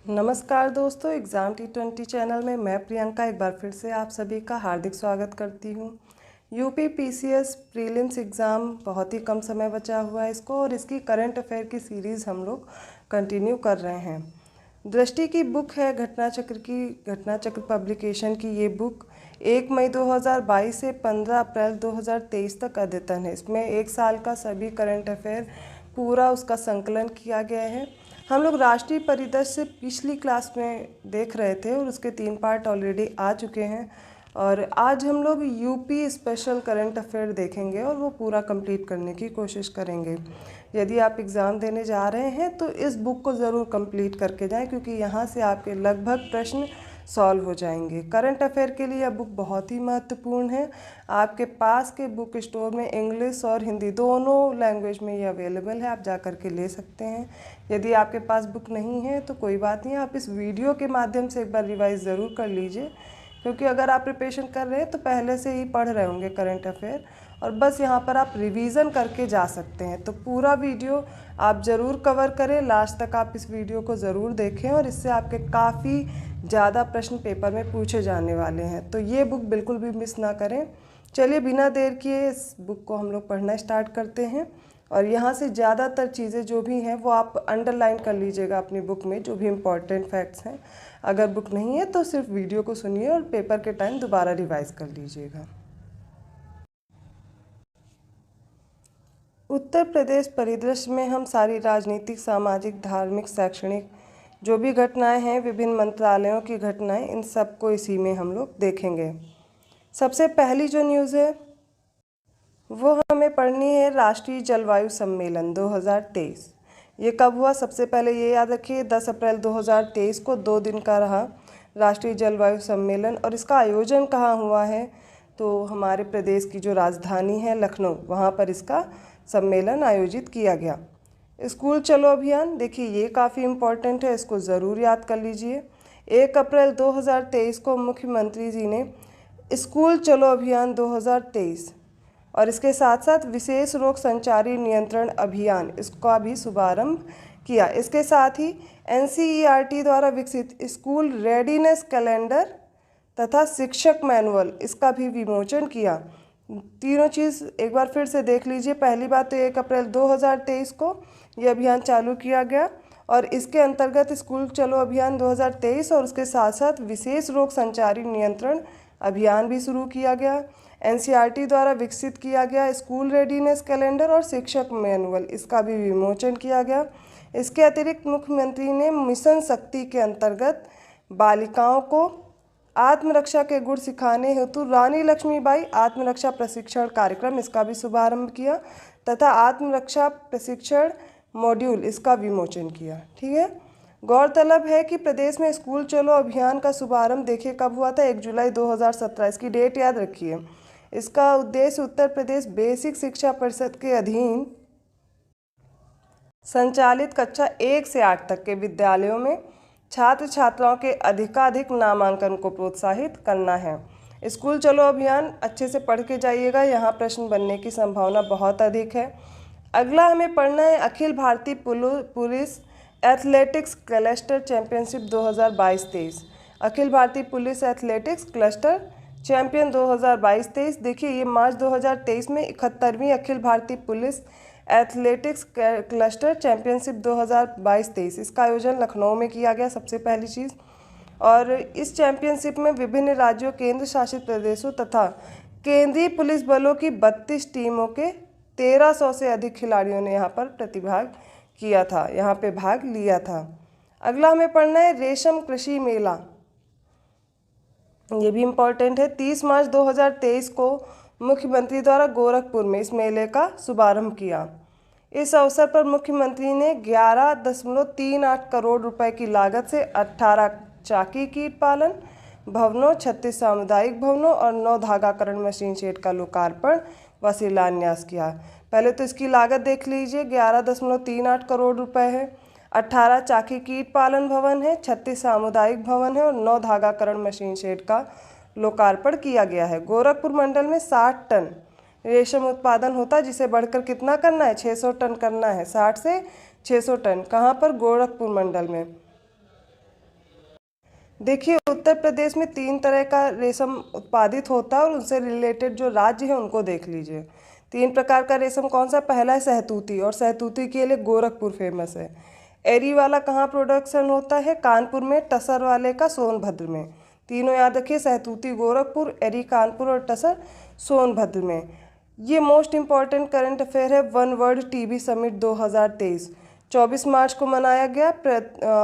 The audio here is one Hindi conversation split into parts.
नमस्कार दोस्तों, एग्ज़ाम T20 चैनल में मैं प्रियंका एक बार फिर से आप सभी का हार्दिक स्वागत करती हूँ। यूपी पीसीएस प्रीलिम्स एग्ज़ाम बहुत ही कम समय बचा हुआ है इसको, और इसकी करंट अफेयर की सीरीज़ हम लोग कंटिन्यू कर रहे हैं। दृष्टि की बुक है घटनाचक्र पब्लिकेशन की ये बुक 1 मई 2022 से 15 अप्रैल 2023 तक अद्यतन है। इसमें एक साल का सभी करंट अफेयर पूरा उसका संकलन किया गया है। हम लोग राष्ट्रीय परिदृश्य पिछली क्लास में देख रहे थे और उसके 3 पार्ट ऑलरेडी आ चुके हैं, और आज हम लोग यूपी स्पेशल करंट अफेयर देखेंगे और वो पूरा कंप्लीट करने की कोशिश करेंगे। यदि आप एग्ज़ाम देने जा रहे हैं तो इस बुक को ज़रूर कंप्लीट करके जाएं, क्योंकि यहाँ से आपके लगभग प्रश्न सॉल्व हो जाएंगे। करंट अफेयर के लिए यह बुक बहुत ही महत्वपूर्ण है। आपके पास के बुक स्टोर में इंग्लिश और हिंदी दोनों लैंग्वेज में ये अवेलेबल है, आप जा कर के ले सकते हैं। यदि आपके पास बुक नहीं है तो कोई बात नहीं, आप इस वीडियो के माध्यम से एक बार रिवाइज ज़रूर कर लीजिए, क्योंकि अगर आप प्रिपरेशन कर रहे हैं तो पहले से ही पढ़ रहे होंगे करंट अफेयर, और बस यहाँ पर आप रिवीजन करके जा सकते हैं। तो पूरा वीडियो आप ज़रूर कवर करें, लास्ट तक आप इस वीडियो को ज़रूर देखें, और इससे आपके काफ़ी ज़्यादा प्रश्न पेपर में पूछे जाने वाले हैं। तो ये बुक बिल्कुल भी मिस ना करें। चलिए बिना देर किए इस बुक को हम लोग पढ़ना स्टार्ट करते हैं, और यहाँ से ज़्यादातर चीज़ें जो भी हैं वो आप अंडरलाइन कर लीजिएगा अपनी बुक में, जो भी इम्पॉर्टेंट फैक्ट्स हैं। अगर बुक नहीं है तो सिर्फ वीडियो को सुनिए और पेपर के टाइम दोबारा रिवाइज कर लीजिएगा। उत्तर प्रदेश परिदृश्य में हम सारी राजनीतिक, सामाजिक, धार्मिक, शैक्षणिक जो भी घटनाएं हैं, विभिन्न मंत्रालयों की घटनाएं, इन सबको इसी में हम लोग देखेंगे। सबसे पहली जो न्यूज़ है वो हमें पढ़नी है राष्ट्रीय जलवायु सम्मेलन 2023। ये कब हुआ, सबसे पहले ये याद रखिए 10 अप्रैल 2023 को 2 दिन का रहा राष्ट्रीय जलवायु सम्मेलन। और इसका आयोजन कहाँ हुआ है, तो हमारे प्रदेश की जो राजधानी है लखनऊ, वहाँ पर इसका सम्मेलन आयोजित किया गया। स्कूल चलो अभियान, देखिए ये काफ़ी इम्पोर्टेंट है, इसको ज़रूर याद कर लीजिए। 1 अप्रैल 2023 को मुख्यमंत्री जी ने स्कूल चलो अभियान 2023 और इसके साथ साथ विशेष रोग संचारी नियंत्रण अभियान, इसका भी शुभारंभ किया। इसके साथ ही NCERT द्वारा विकसित स्कूल रेडीनेस कैलेंडर तथा शिक्षक मैनुअल, इसका भी विमोचन किया। तीनों चीज़ एक बार फिर से देख लीजिए। पहली बात तो 1 अप्रैल 2023 को यह अभियान चालू किया गया, और इसके अंतर्गत स्कूल चलो अभियान 2023 और उसके साथ साथ विशेष रोग संचारी नियंत्रण अभियान भी शुरू किया गया। NCERT द्वारा विकसित किया गया स्कूल रेडीनेस कैलेंडर और शिक्षक मैनुअल, इसका भी विमोचन किया गया। इसके अतिरिक्त मुख्यमंत्री ने मिशन शक्ति के अंतर्गत बालिकाओं को आत्मरक्षा के गुण सिखाने हेतु रानी लक्ष्मीबाई आत्मरक्षा प्रशिक्षण कार्यक्रम, इसका भी शुभारंभ किया, तथा आत्मरक्षा प्रशिक्षण मॉड्यूल, इसका विमोचन किया। ठीक है, गौरतलब है कि प्रदेश में स्कूल चलो अभियान का शुभारंभ देखिए कब हुआ था, 1 जुलाई 2017। इसकी डेट याद रखिए। इसका उद्देश्य उत्तर प्रदेश बेसिक शिक्षा परिषद के अधीन संचालित कक्षा 1 से 8 तक के विद्यालयों में छात्र छात्राओं के अधिकाधिक नामांकन को प्रोत्साहित करना है। स्कूल चलो अभियान अच्छे से पढ़ के जाइएगा, यहाँ प्रश्न बनने की संभावना बहुत अधिक है। अगला हमें पढ़ना है Akhil Bharatiya police athletics cluster championship 2022-23। Akhil Bharatiya police athletics cluster champion 2022-23। देखिए ये मार्च 2023 में 71वीं Akhil Bharatiya police athletics cluster championship 2022-23, इसका आयोजन लखनऊ में किया गया सबसे पहली चीज़। और इस चैंपियनशिप में विभिन्न राज्यों, केंद्र शासित प्रदेशों तथा केंद्रीय पुलिस बलों की 32 टीमों के 1300 से अधिक खिलाड़ियों ने यहाँ पर प्रतिभाग किया था, यहाँ पे भाग लिया था। अगला हमें पढ़ना है रेशम कृषि मेला, ये भी इम्पोर्टेंट है। 30 मार्च 2023 को मुख्यमंत्री द्वारा गोरखपुर में इस मेले का शुभारंभ किया। इस अवसर पर मुख्यमंत्री ने 11.38 करोड़ रुपए की लागत से 18 चाकी कीट पालन भवनों, 36 सामुदायिक भवनों और 9 धागाकरण मशीन शेड का लोकार्पण व शिलान्यास किया। पहले तो इसकी लागत देख लीजिए, 11.38 करोड़ रुपए है, 18 चाकी कीट पालन भवन है, 36 सामुदायिक भवन है और 9 धागाकरण मशीन शेड का लोकार्पण किया गया है। गोरखपुर मंडल में 60 टन रेशम उत्पादन होता है, जिसे बढ़कर कितना करना है, 600 टन करना है। 60 से 600 टन, कहाँ पर, गोरखपुर मंडल में। देखिए, उत्तर प्रदेश में 3 तरह का रेशम उत्पादित होता है और उनसे रिलेटेड जो राज्य है उनको देख लीजिए। 3 प्रकार का रेशम कौन सा? पहला है सहतूती, और सहतूती के लिए गोरखपुर फेमस है। एरी वाला कहाँ प्रोडक्शन होता है? कानपुर में। टसर वाले का सोनभद्र में। तीनों याद रखिए, सहतूती गोरखपुर, एरी कानपुर और टसर सोनभद्र में। ये मोस्ट इम्पॉर्टेंट करंट अफेयर है। वन वर्ल्ड टीबी समिट 2023 24 मार्च को मनाया गया।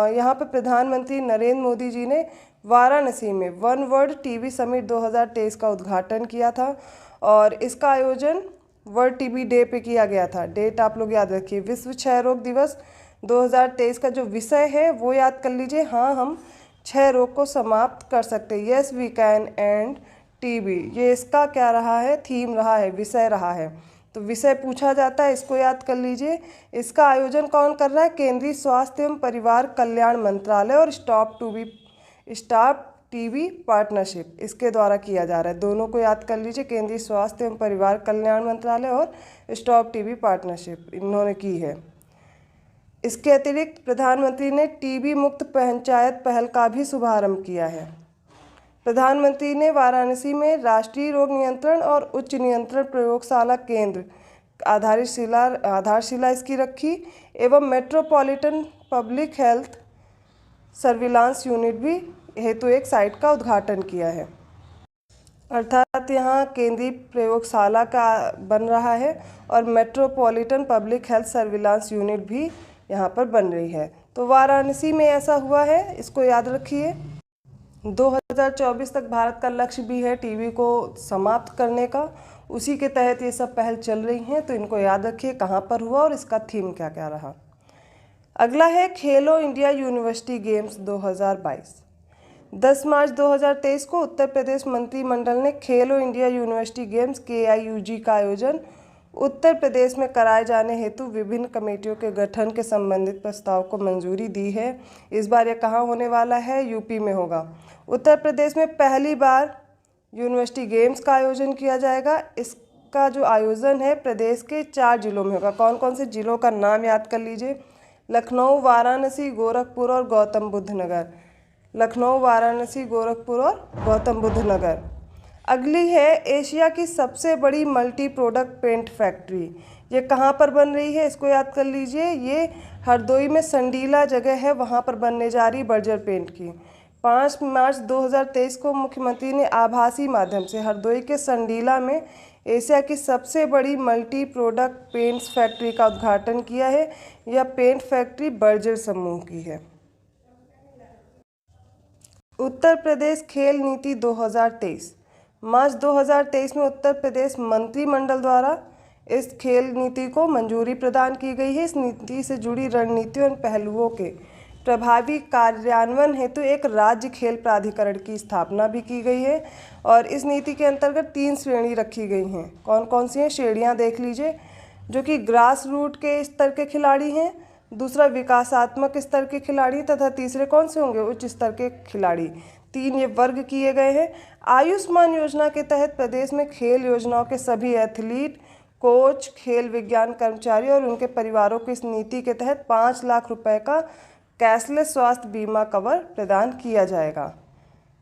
यहाँ पर प्रधानमंत्री नरेंद्र मोदी जी ने वाराणसी में वन वर्ल्ड टीबी समिट 2023 का उद्घाटन किया था और इसका आयोजन वर्ल्ड टीबी डे पे किया गया था। डेट आप लोग याद रखिए। विश्व क्षय रोग दिवस 2023 का जो विषय है वो याद कर लीजिए। हाँ, हम क्षय रोग को समाप्त कर सकते हैं। Yes we can end TB, ये इसका क्या रहा है? थीम रहा है, विषय रहा है। तो विषय पूछा जाता है, इसको याद कर लीजिए। इसका आयोजन कौन कर रहा है? केंद्रीय स्वास्थ्य एवं परिवार कल्याण मंत्रालय और स्टॉप टीबी पार्टनरशिप, इसके द्वारा किया जा रहा है। दोनों को याद कर लीजिए, केंद्रीय स्वास्थ्य एवं परिवार कल्याण मंत्रालय और स्टॉप टीबी पार्टनरशिप इन्होंने की है। इसके अतिरिक्त प्रधानमंत्री ने टीबी मुक्त पंचायत पहल का भी शुभारंभ किया है। प्रधानमंत्री ने वाराणसी में राष्ट्रीय रोग नियंत्रण और उच्च नियंत्रण प्रयोगशाला केंद्र आधारशिला इसकी रखी एवं metropolitan public health surveillance unit भी हेतु एक साइट का उद्घाटन किया है। अर्थात यहाँ केंद्रीय प्रयोगशाला का बन रहा है और metropolitan public health surveillance unit भी यहाँ पर बन रही है। तो वाराणसी में ऐसा हुआ है, इसको याद रखिए। 2024 तक भारत का लक्ष्य भी है टीबी को समाप्त करने का। उसी के तहत ये सब पहल चल रही हैं, तो इनको याद रखिए कहाँ पर हुआ और इसका थीम क्या क्या रहा। अगला है खेलो इंडिया यूनिवर्सिटी गेम्स 2022। 10 मार्च 2023 को उत्तर प्रदेश मंत्रिमंडल ने खेलो इंडिया यूनिवर्सिटी गेम्स KIUG का आयोजन उत्तर प्रदेश में कराए जाने हेतु विभिन्न कमेटियों के गठन के संबंधित प्रस्ताव को मंजूरी दी है। इस बार यह कहाँ होने वाला है? यूपी में होगा। उत्तर प्रदेश में पहली बार यूनिवर्सिटी गेम्स का आयोजन किया जाएगा। इसका जो आयोजन है प्रदेश के 4 जिलों में होगा। कौन कौन से जिलों का नाम याद कर लीजिए? लखनऊ, वाराणसी, गोरखपुर और गौतम बुद्ध नगर। लखनऊ, वाराणसी, गोरखपुर और गौतम बुद्ध नगर। अगली है एशिया की सबसे बड़ी मल्टी प्रोडक्ट पेंट फैक्ट्री। ये कहाँ पर बन रही है? इसको याद कर लीजिए। ये हरदोई में संडीला जगह है, वहाँ पर बनने जा रही बर्जर पेंट की। 5 मार्च 2023 को मुख्यमंत्री ने आभासी माध्यम से हरदोई के संडीला में एशिया की सबसे बड़ी मल्टी प्रोडक्ट पेंट्स फैक्ट्री का उद्घाटन किया है। यह पेंट फैक्ट्री बर्जर समूह की है। उत्तर प्रदेश खेल नीति 2023। मार्च 2023 में उत्तर प्रदेश मंत्रिमंडल द्वारा इस खेल नीति को मंजूरी प्रदान की गई है। इस नीति से जुड़ी रणनीतियों और पहलुओं के प्रभावी कार्यान्वयन हेतु एक राज्य खेल प्राधिकरण की स्थापना भी की गई है और इस नीति के अंतर्गत 3 श्रेणी रखी गई हैं। कौन कौन सी हैं? श्रेणियां देख लीजिए। जो कि ग्रास रूट के स्तर के खिलाड़ी हैं, दूसरा विकासात्मक स्तर के खिलाड़ी तथा तीसरे कौन से होंगे? उच्च स्तर के खिलाड़ी। 3 ये वर्ग किए गए हैं। आयुष्मान योजना के तहत प्रदेश में खेल योजनाओं के सभी एथलीट, कोच, खेल विज्ञान कर्मचारी और उनके परिवारों को इस नीति के तहत 5 लाख रुपए का कैशलेस स्वास्थ्य बीमा कवर प्रदान किया जाएगा।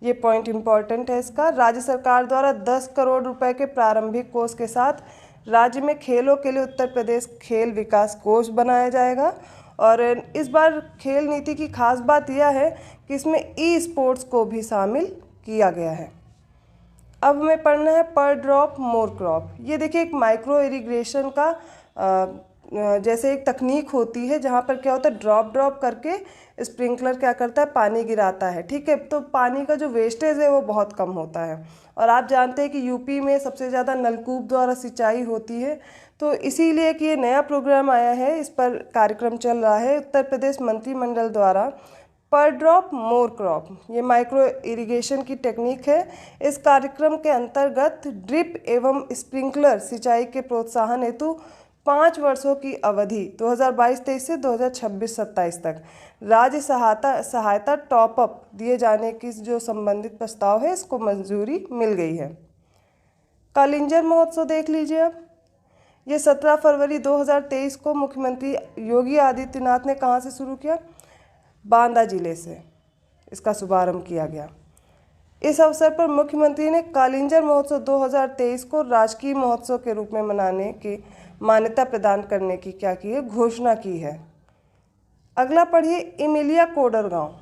ये पॉइंट इम्पॉर्टेंट है इसका। राज्य सरकार द्वारा 10 करोड़ रुपए के प्रारंभिक कोष के साथ राज्य में खेलों के लिए उत्तर प्रदेश खेल विकास कोष बनाया जाएगा और इस बार खेल नीति की खास बात यह है कि इसमें ई-स्पोर्ट्स को भी शामिल किया गया है। अब हमें पढ़ना है पर ड्रॉप मोर क्रॉप। ये देखिए एक माइक्रो इरिगेशन का जैसे एक तकनीक होती है जहाँ पर क्या होता है, ड्रॉप करके स्प्रिंकलर क्या करता है, पानी गिराता है। ठीक है, तो पानी का जो वेस्टेज है वो बहुत कम होता है और आप जानते हैं कि यूपी में सबसे ज़्यादा नलकूप द्वारा सिंचाई होती है। तो इसीलिए कि ये नया प्रोग्राम आया है, इस पर कार्यक्रम चल रहा है उत्तर प्रदेश मंत्रिमंडल द्वारा। पर ड्रॉप मोर क्रॉप, ये माइक्रो इरिगेशन की टेक्निक है। इस कार्यक्रम के अंतर्गत ड्रिप एवं स्प्रिंकलर सिंचाई के प्रोत्साहन हेतु 5 वर्षों की अवधि 2022-23 से 2026-27 तक राज्य सहायता टॉप अप दिए जाने की जो संबंधित प्रस्ताव है इसको मंजूरी मिल गई है। कालिंजर महोत्सव देख लीजिए। अब ये 17 फरवरी 2023 को मुख्यमंत्री योगी आदित्यनाथ ने कहाँ से शुरू किया? बांदा जिले से। इसका शुभारंभ किया गया। इस अवसर पर मुख्यमंत्री ने कालिंजर महोत्सव 2023 को राजकीय महोत्सव के रूप में मनाने की मान्यता प्रदान करने की क्या की है, घोषणा की है। अगला पढ़िए इमिलिया कोडरगांव।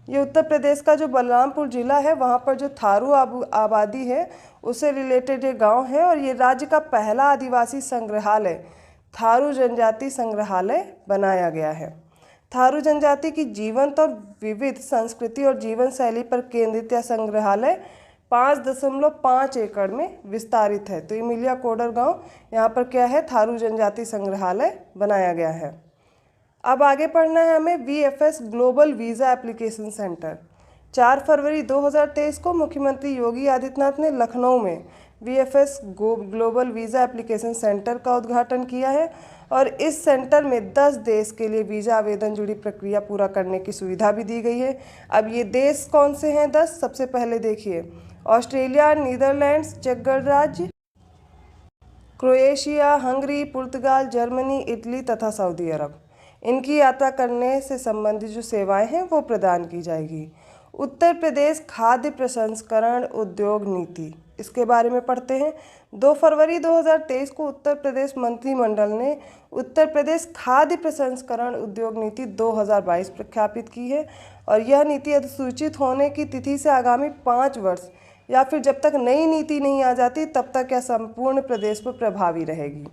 ये उत्तर प्रदेश का जो बलरामपुर जिला है वहाँ पर जो थारू आबादी है उससे रिलेटेड ये गांव है और ये राज्य का पहला आदिवासी संग्रहालय थारू जनजाति संग्रहालय बनाया गया है। थारू जनजाति की जीवंत और विविध संस्कृति और जीवन शैली पर केंद्रित यह संग्रहालय 5.5 एकड़ में विस्तारित है। तो इमिलिया कोडरगांव यहाँ पर क्या है, थारू जनजाति संग्रहालय बनाया गया है। अब आगे पढ़ना है हमें VFS global visa application centre. 4 फरवरी 2023 को मुख्यमंत्री योगी आदित्यनाथ ने लखनऊ में VFS global visa application centre का उद्घाटन किया है और इस सेंटर में 10 देश के लिए वीज़ा आवेदन जुड़ी प्रक्रिया पूरा करने की सुविधा भी दी गई है। अब ये देश कौन से हैं 10? सबसे पहले देखिए ऑस्ट्रेलिया, नीदरलैंड्स, चेक गणराज्य, क्रोएशिया, हंगरी, पुर्तगाल, जर्मनी, इटली तथा सऊदी अरब। इनकी यात्रा करने से संबंधित जो सेवाएं हैं वो प्रदान की जाएगी। उत्तर प्रदेश खाद्य प्रसंस्करण उद्योग नीति, इसके बारे में पढ़ते हैं। 2 फरवरी 2023 को उत्तर प्रदेश मंत्रिमंडल ने उत्तर प्रदेश खाद्य प्रसंस्करण उद्योग नीति 2022 प्रख्यापित की है और यह नीति अधिसूचित होने की तिथि से आगामी 5 वर्ष या फिर जब तक नई नीति नहीं आ जाती तब तक यह संपूर्ण प्रदेश पर प्रभावी रहेगी।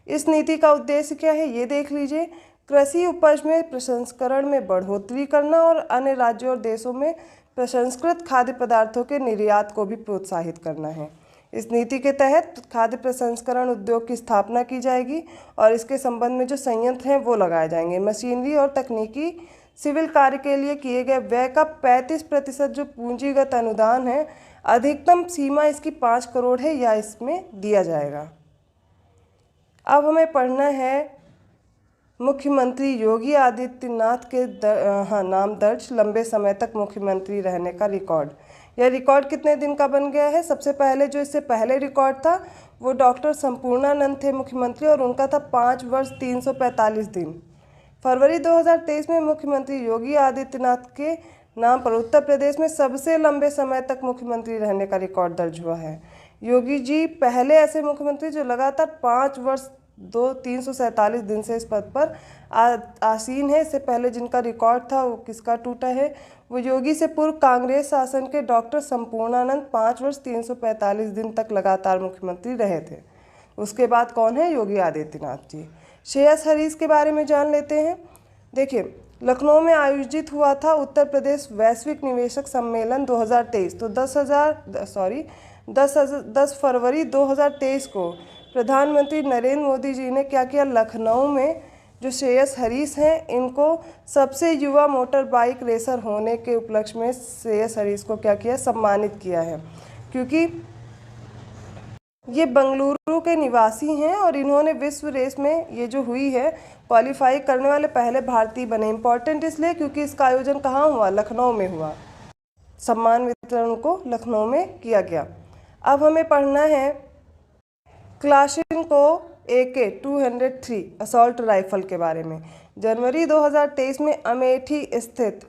इस नीति का उद्देश्य क्या है ये देख लीजिए। कृषि उपज में प्रसंस्करण में बढ़ोतरी करना और अन्य राज्यों और देशों में प्रसंस्कृत खाद्य पदार्थों के निर्यात को भी प्रोत्साहित करना है। इस नीति के तहत खाद्य प्रसंस्करण उद्योग की स्थापना की जाएगी और इसके संबंध में जो संयंत्र हैं वो लगाए जाएंगे। मशीनरी और तकनीकी सिविल कार्य के लिए किए गए व्यय का 35% जो पूंजीगत अनुदान है, अधिकतम सीमा इसकी 5 करोड़ है या इसमें दिया जाएगा। अब हमें पढ़ना है मुख्यमंत्री योगी आदित्यनाथ के नाम दर्ज लंबे समय तक मुख्यमंत्री रहने का रिकॉर्ड। यह रिकॉर्ड कितने दिन का बन गया है? सबसे पहले जो इससे पहले रिकॉर्ड था वो डॉक्टर संपूर्णानंद थे मुख्यमंत्री और उनका था 5 वर्ष 345 दिन। फरवरी 2023 में मुख्यमंत्री योगी आदित्यनाथ के नाम पर उत्तर प्रदेश में सबसे लंबे समय तक मुख्यमंत्री रहने का रिकॉर्ड दर्ज हुआ है। योगी जी पहले ऐसे मुख्यमंत्री जो लगातार 5 वर्ष 347 दिन से इस पद पर आसीन है। इससे पहले जिनका रिकॉर्ड था वो किसका टूटा है? वो योगी से पूर्व कांग्रेस शासन के डॉक्टर संपूर्णानंद 5 वर्ष 345 दिन तक लगातार मुख्यमंत्री रहे थे। उसके बाद कौन है? योगी आदित्यनाथ जी। श्रेयस हरीश के बारे में जान लेते हैं। देखिए लखनऊ में आयोजित हुआ था उत्तर प्रदेश वैश्विक निवेशक सम्मेलन 2023। तो 10 फरवरी 2023 को प्रधानमंत्री नरेंद्र मोदी जी ने क्या किया? लखनऊ में जो श्रेयस हरीश हैं इनको सबसे युवा मोटर बाइक रेसर होने के उपलक्ष्य में श्रेयस हरीश को क्या किया? सम्मानित किया है, क्योंकि ये बंगलुरु के निवासी हैं और इन्होंने विश्व रेस में ये जो हुई है क्वालिफाई करने वाले पहले भारतीय बने। इम्पॉर्टेंट इसलिए क्योंकि इसका आयोजन कहाँ हुआ? लखनऊ में हुआ। सम्मान वितरण को लखनऊ में किया गया। अब हमें पढ़ना है क्लाशिनकोव AK-203 असॉल्ट राइफल के बारे में। जनवरी 2023 में अमेठी स्थित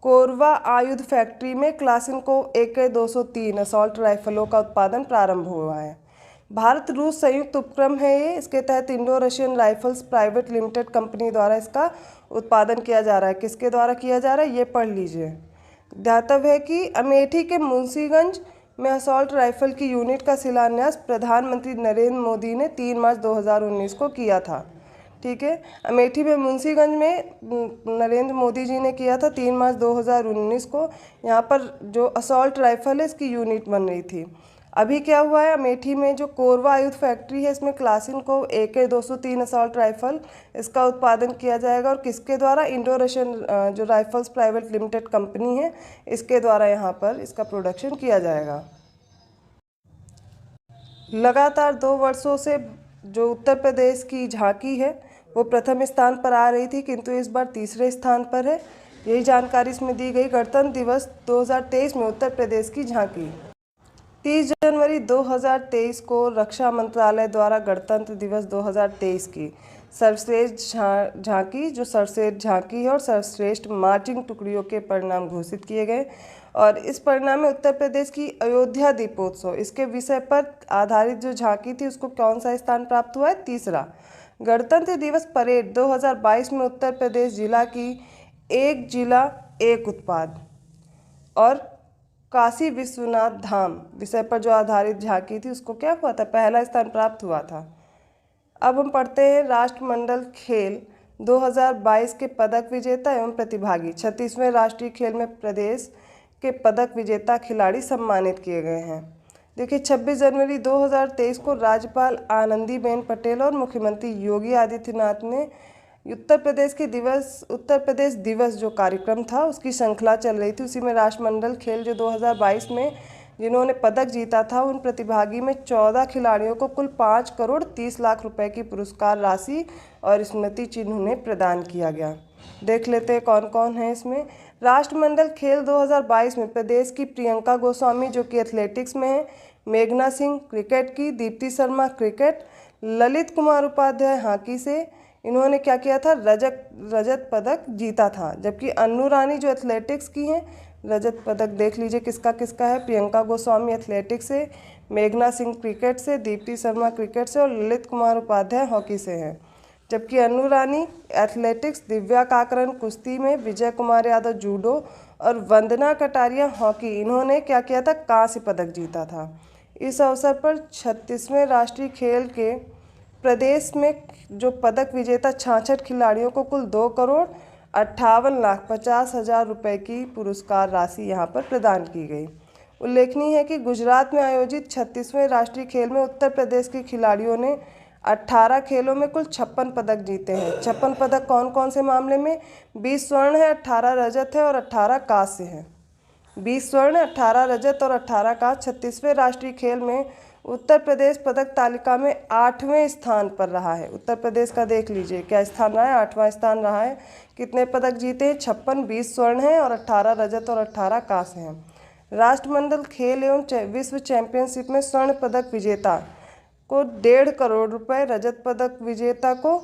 कोरबा आयुध फैक्ट्री में क्लाशिनकोव AK-203 असॉल्ट राइफलों का उत्पादन प्रारंभ हुआ है। भारत रूस संयुक्त उपक्रम है ये। इसके तहत Indo Russian rifles private limited company द्वारा इसका उत्पादन किया जा रहा है। किसके द्वारा किया जा रहा है ये पढ़ लीजिए। ध्यातव्य है कि अमेठी के मुंशीगंज में असॉल्ट राइफल की यूनिट का शिलान्यास प्रधानमंत्री नरेंद्र मोदी ने 3 मार्च 2019 को किया था। ठीक है, अमेठी में मुंशीगंज में नरेंद्र मोदी जी ने किया था 3 मार्च 2019 को। यहाँ पर जो असॉल्ट राइफल है इसकी यूनिट बन रही थी। अभी क्या हुआ है, अमेठी में जो कोरबा आयुध फैक्ट्री है इसमें क्लाशिनकोव AK-203 असॉल्ट राइफल इसका उत्पादन किया जाएगा और किसके द्वारा? इंडो रशियन जो राइफल्स प्राइवेट लिमिटेड कंपनी है इसके द्वारा यहाँ पर इसका प्रोडक्शन किया जाएगा। लगातार 2 वर्षों से जो उत्तर प्रदेश की झांकी है वो प्रथम स्थान पर आ रही थी, किंतु इस बार तीसरे स्थान पर है। यही जानकारी इसमें दी गई। गणतंत्र दिवस 2023 में उत्तर प्रदेश की झांकी। 30 जनवरी 2023 को रक्षा मंत्रालय द्वारा गणतंत्र दिवस 2023 की सर्वश्रेष्ठ झांकी जो सर्वश्रेष्ठ झांकी है और सर्वश्रेष्ठ मार्चिंग टुकड़ियों के परिणाम घोषित किए गए। और इस परिणाम में उत्तर प्रदेश की अयोध्या दीपोत्सव इसके विषय पर आधारित जो झांकी थी उसको कौन सा स्थान प्राप्त हुआ है? तीसरा। गणतंत्र दिवस परेड 2022 में उत्तर प्रदेश जिला की एक जिला एक उत्पाद और काशी विश्वनाथ धाम विषय पर जो आधारित झांकी थी उसको क्या हुआ था? पहला स्थान प्राप्त हुआ था। अब हम पढ़ते हैं राष्ट्रमंडल खेल 2022 के पदक विजेता एवं प्रतिभागी। 36वें राष्ट्रीय खेल में प्रदेश के पदक विजेता खिलाड़ी सम्मानित किए गए हैं। देखिए 26 जनवरी 2023 को राज्यपाल आनंदीबेन पटेल और मुख्यमंत्री योगी आदित्यनाथ ने उत्तर प्रदेश दिवस जो कार्यक्रम था उसकी श्रृंखला चल रही थी, उसी में राष्ट्रमंडल खेल जो 2022 में जिन्होंने पदक जीता था उन प्रतिभागी में 14 खिलाड़ियों को कुल 5 करोड़ 30 लाख रुपए की पुरस्कार राशि और स्मृति चिन्ह उन्हें प्रदान किया गया। देख लेते हैं कौन कौन है इसमें। राष्ट्रमंडल खेल 2022 में प्रदेश की प्रियंका गोस्वामी जो कि एथलेटिक्स में है, मेघना सिंह क्रिकेट की, दीप्ति शर्मा क्रिकेट, ललित कुमार उपाध्याय हॉकी से इन्होंने क्या किया था? रजत पदक जीता था। जबकि अन्नू रानी जो एथलेटिक्स की हैं, रजत पदक देख लीजिए किसका किसका है। प्रियंका गोस्वामी एथलेटिक्स से, मेघना सिंह क्रिकेट से, दीप्ति शर्मा क्रिकेट से और ललित कुमार उपाध्याय हॉकी से हैं। जबकि अन्नू रानी एथलेटिक्स, दिव्या काकरन कुश्ती में, विजय कुमार यादव जूडो और वंदना कटारिया हॉकी इन्होंने क्या किया था? कांस्य पदक जीता था। इस अवसर पर 36वें राष्ट्रीय खेल के प्रदेश में जो पदक विजेता 66 खिलाड़ियों को कुल 2,58,50,000 रुपए की पुरस्कार राशि यहाँ पर प्रदान की गई। उल्लेखनीय है कि गुजरात में आयोजित 36वें राष्ट्रीय खेल में उत्तर प्रदेश के खिलाड़ियों ने 18 खेलों में कुल 56 पदक जीते हैं। 56 पदक कौन कौन से मामले में? 20 स्वर्ण है, 18 रजत है और 18 कांस्य है। 20 स्वर्ण, 18 रजत और 18 कांस्य। 36वें राष्ट्रीय खेल में उत्तर प्रदेश पदक तालिका में 8वें स्थान पर रहा है। उत्तर प्रदेश का देख लीजिए क्या स्थान रहा है? 8वां स्थान रहा है। कितने पदक जीते हैं? 56, 20 स्वर्ण हैं और 18 रजत और 18 कांस्य हैं। राष्ट्रमंडल खेल एवं विश्व चैंपियनशिप में स्वर्ण पदक विजेता को 1.5 करोड़ रुपए, रजत पदक विजेता को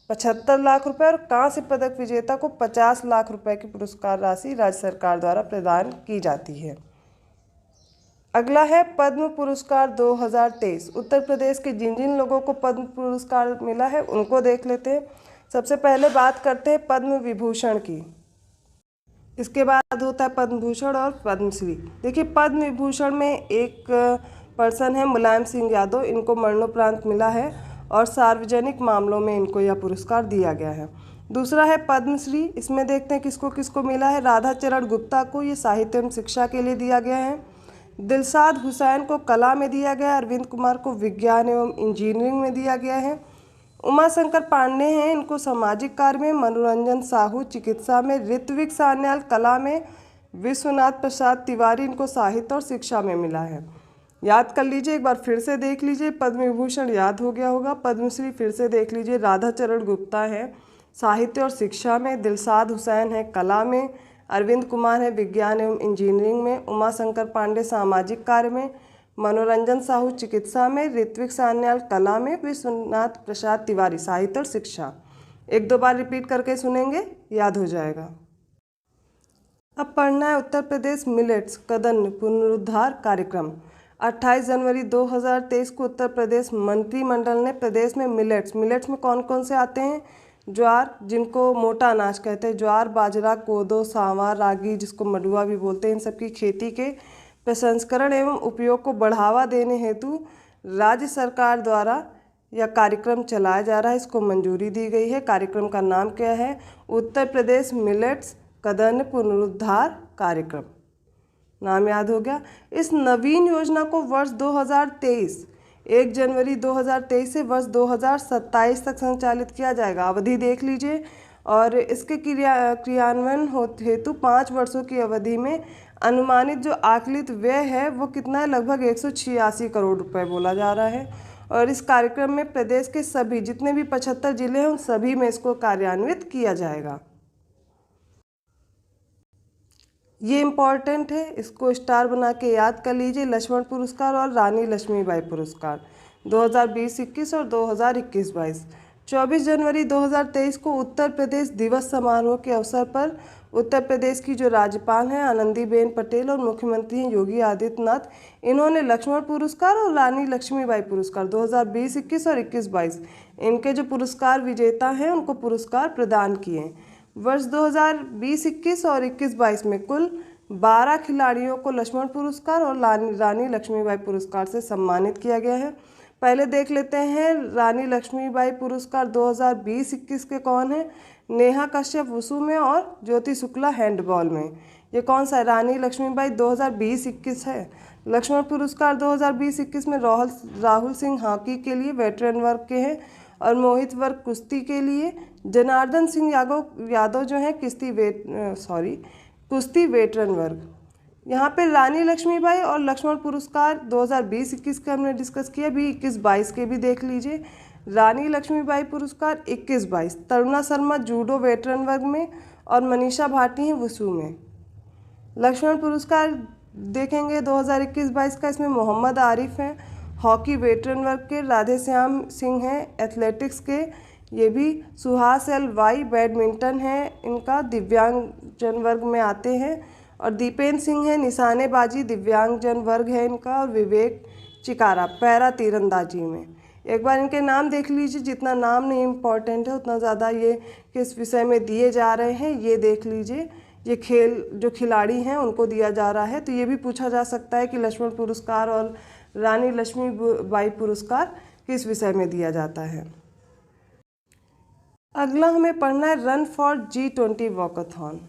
75 लाख रुपए और कांस्य पदक विजेता को 50 लाख रुपए की पुरस्कार राशि राज्य सरकार द्वारा प्रदान की जाती है। अगला है पद्म पुरस्कार 2023। उत्तर प्रदेश के जिन जिन लोगों को पद्म पुरस्कार मिला है उनको देख लेते हैं। सबसे पहले बात करते हैं पद्म विभूषण की, इसके बाद होता है पद्म भूषण और पद्मश्री। देखिए पद्म विभूषण में एक पर्सन है मुलायम सिंह यादव, इनको मरणोपरांत मिला है और सार्वजनिक मामलों में इनको यह पुरस्कार दिया गया है। दूसरा है पद्मश्री, इसमें देखते हैं किसको किसको मिला है। राधा चरण गुप्ता को ये साहित्य एवं शिक्षा के लिए दिया गया है। दिलशाद हुसैन को कला में दिया गया, अरविंद कुमार को विज्ञान एवं इंजीनियरिंग में दिया गया है। उमाशंकर पांडे हैं, इनको सामाजिक कार्य में, मनोरंजन साहू चिकित्सा में, ऋत्विक सान्याल कला में, विश्वनाथ प्रसाद तिवारी इनको साहित्य और शिक्षा में मिला है। याद कर लीजिए, एक बार फिर से देख लीजिए। पद्म विभूषण याद हो गया होगा, पद्मश्री फिर से देख लीजिए। राधा चरण गुप्ता है साहित्य और शिक्षा में, दिलशाद हुसैन है कला में, अरविंद कुमार है विज्ञान एवं इंजीनियरिंग में, उमाशंकर पांडे सामाजिक कार्य में, मनोरंजन साहू चिकित्सा में, ऋत्विक सान्याल कला में, विश्वनाथ प्रसाद तिवारी साहित्य और शिक्षा। एक दो बार रिपीट करके सुनेंगे, याद हो जाएगा। अब पढ़ना है उत्तर प्रदेश मिलेट्स कदन पुनरुद्धार कार्यक्रम। 28 जनवरी 2023 को उत्तर प्रदेश मंत्रिमंडल ने प्रदेश में मिलेट्स में कौन कौन से आते हैं? ज्वार, जिनको मोटा अनाज कहते हैं, ज्वार, बाजरा, कोदो, सांवा, रागी जिसको मडुआ भी बोलते हैं, इन सब की खेती के प्रसंस्करण एवं उपयोग को बढ़ावा देने हेतु राज्य सरकार द्वारा यह कार्यक्रम चलाया जा रहा है, इसको मंजूरी दी गई है। कार्यक्रम का नाम क्या है? उत्तर प्रदेश मिलेट्स कदन पुनरुद्धार कार्यक्रम। नाम याद हो गया। इस नवीन योजना को वर्ष 2023 1 जनवरी 2023 से वर्ष 2027 तक संचालित किया जाएगा। अवधि देख लीजिए और इसके क्रियान्वयन हेतु 5 वर्षों की अवधि में अनुमानित जो आकलित व्यय है वो कितना है? लगभग 186 करोड़ रुपए बोला जा रहा है। और इस कार्यक्रम में प्रदेश के सभी जितने भी 75 जिले हैं उन सभी में इसको कार्यान्वित किया जाएगा। ये इम्पॉर्टेंट है, इसको स्टार बना के याद कर लीजिए। लक्ष्मण पुरस्कार और रानी लक्ष्मीबाई पुरस्कार 2020-21 और 2021-22 24 जनवरी 2023 को उत्तर प्रदेश दिवस समारोह के अवसर पर उत्तर प्रदेश की जो राज्यपाल हैं आनंदीबेन पटेल और मुख्यमंत्री हैं योगी आदित्यनाथ, इन्होंने लक्ष्मण पुरस्कार और रानी लक्ष्मीबाई पुरस्कार 2020-21 और 21-22 इनके जो पुरस्कार विजेता हैं उनको पुरस्कार प्रदान किए। वर्ष 2020-21 और 21-22 में कुल 12 खिलाड़ियों को लक्ष्मण पुरस्कार और रानी लक्ष्मीबाई पुरस्कार से सम्मानित किया गया है। पहले देख लेते हैं रानी लक्ष्मीबाई पुरस्कार 2020-21 के कौन है। नेहा कश्यप वुशु में और ज्योति शुक्ला हैंडबॉल में। ये कौन सा है? रानी लक्ष्मीबाई 2020-21 है। लक्ष्मण पुरस्कार 2020-21 में राहुल सिंह हॉकी के लिए वेटरन वर्ग के हैं और मोहित वर्ग कुश्ती के लिए। जनार्दन सिंह यादव जो है कुश्ती वेटरन वर्ग। यहाँ पे रानी लक्ष्मीबाई और लक्ष्मण पुरस्कार 2020-21 का हमने डिस्कस किया, भी 21-22 के भी देख लीजिए। रानी लक्ष्मीबाई पुरस्कार 21-22 तरुणा शर्मा जूडो वेटरन वर्ग में और मनीषा भाटी हैं वुशु में। लक्ष्मण पुरस्कार देखेंगे 2021-22 का, इसमें मोहम्मद आरिफ हैं हॉकी वेटरन वर्ग के, राधेश्याम सिंह हैं एथलेटिक्स के, ये भी सुहास एल वाई बैडमिंटन है इनका, दिव्यांगजन वर्ग में आते हैं, और दीपेंद्र सिंह है निशानेबाजी दिव्यांगजन वर्ग है इनका, और विवेक चिकारा पैरा तीरंदाजी में। एक बार इनके नाम देख लीजिए, जितना नाम नहीं इम्पॉर्टेंट है उतना ज़्यादा ये किस विषय में दिए जा रहे हैं ये देख लीजिए। ये खेल जो खिलाड़ी हैं उनको दिया जा रहा है, तो ये भी पूछा जा सकता है कि लक्ष्मण पुरस्कार और रानी लक्ष्मीबाई पुरस्कार किस विषय में दिया जाता है। अगला हमें पढ़ना है रन फॉर G20 वॉकाथॉन।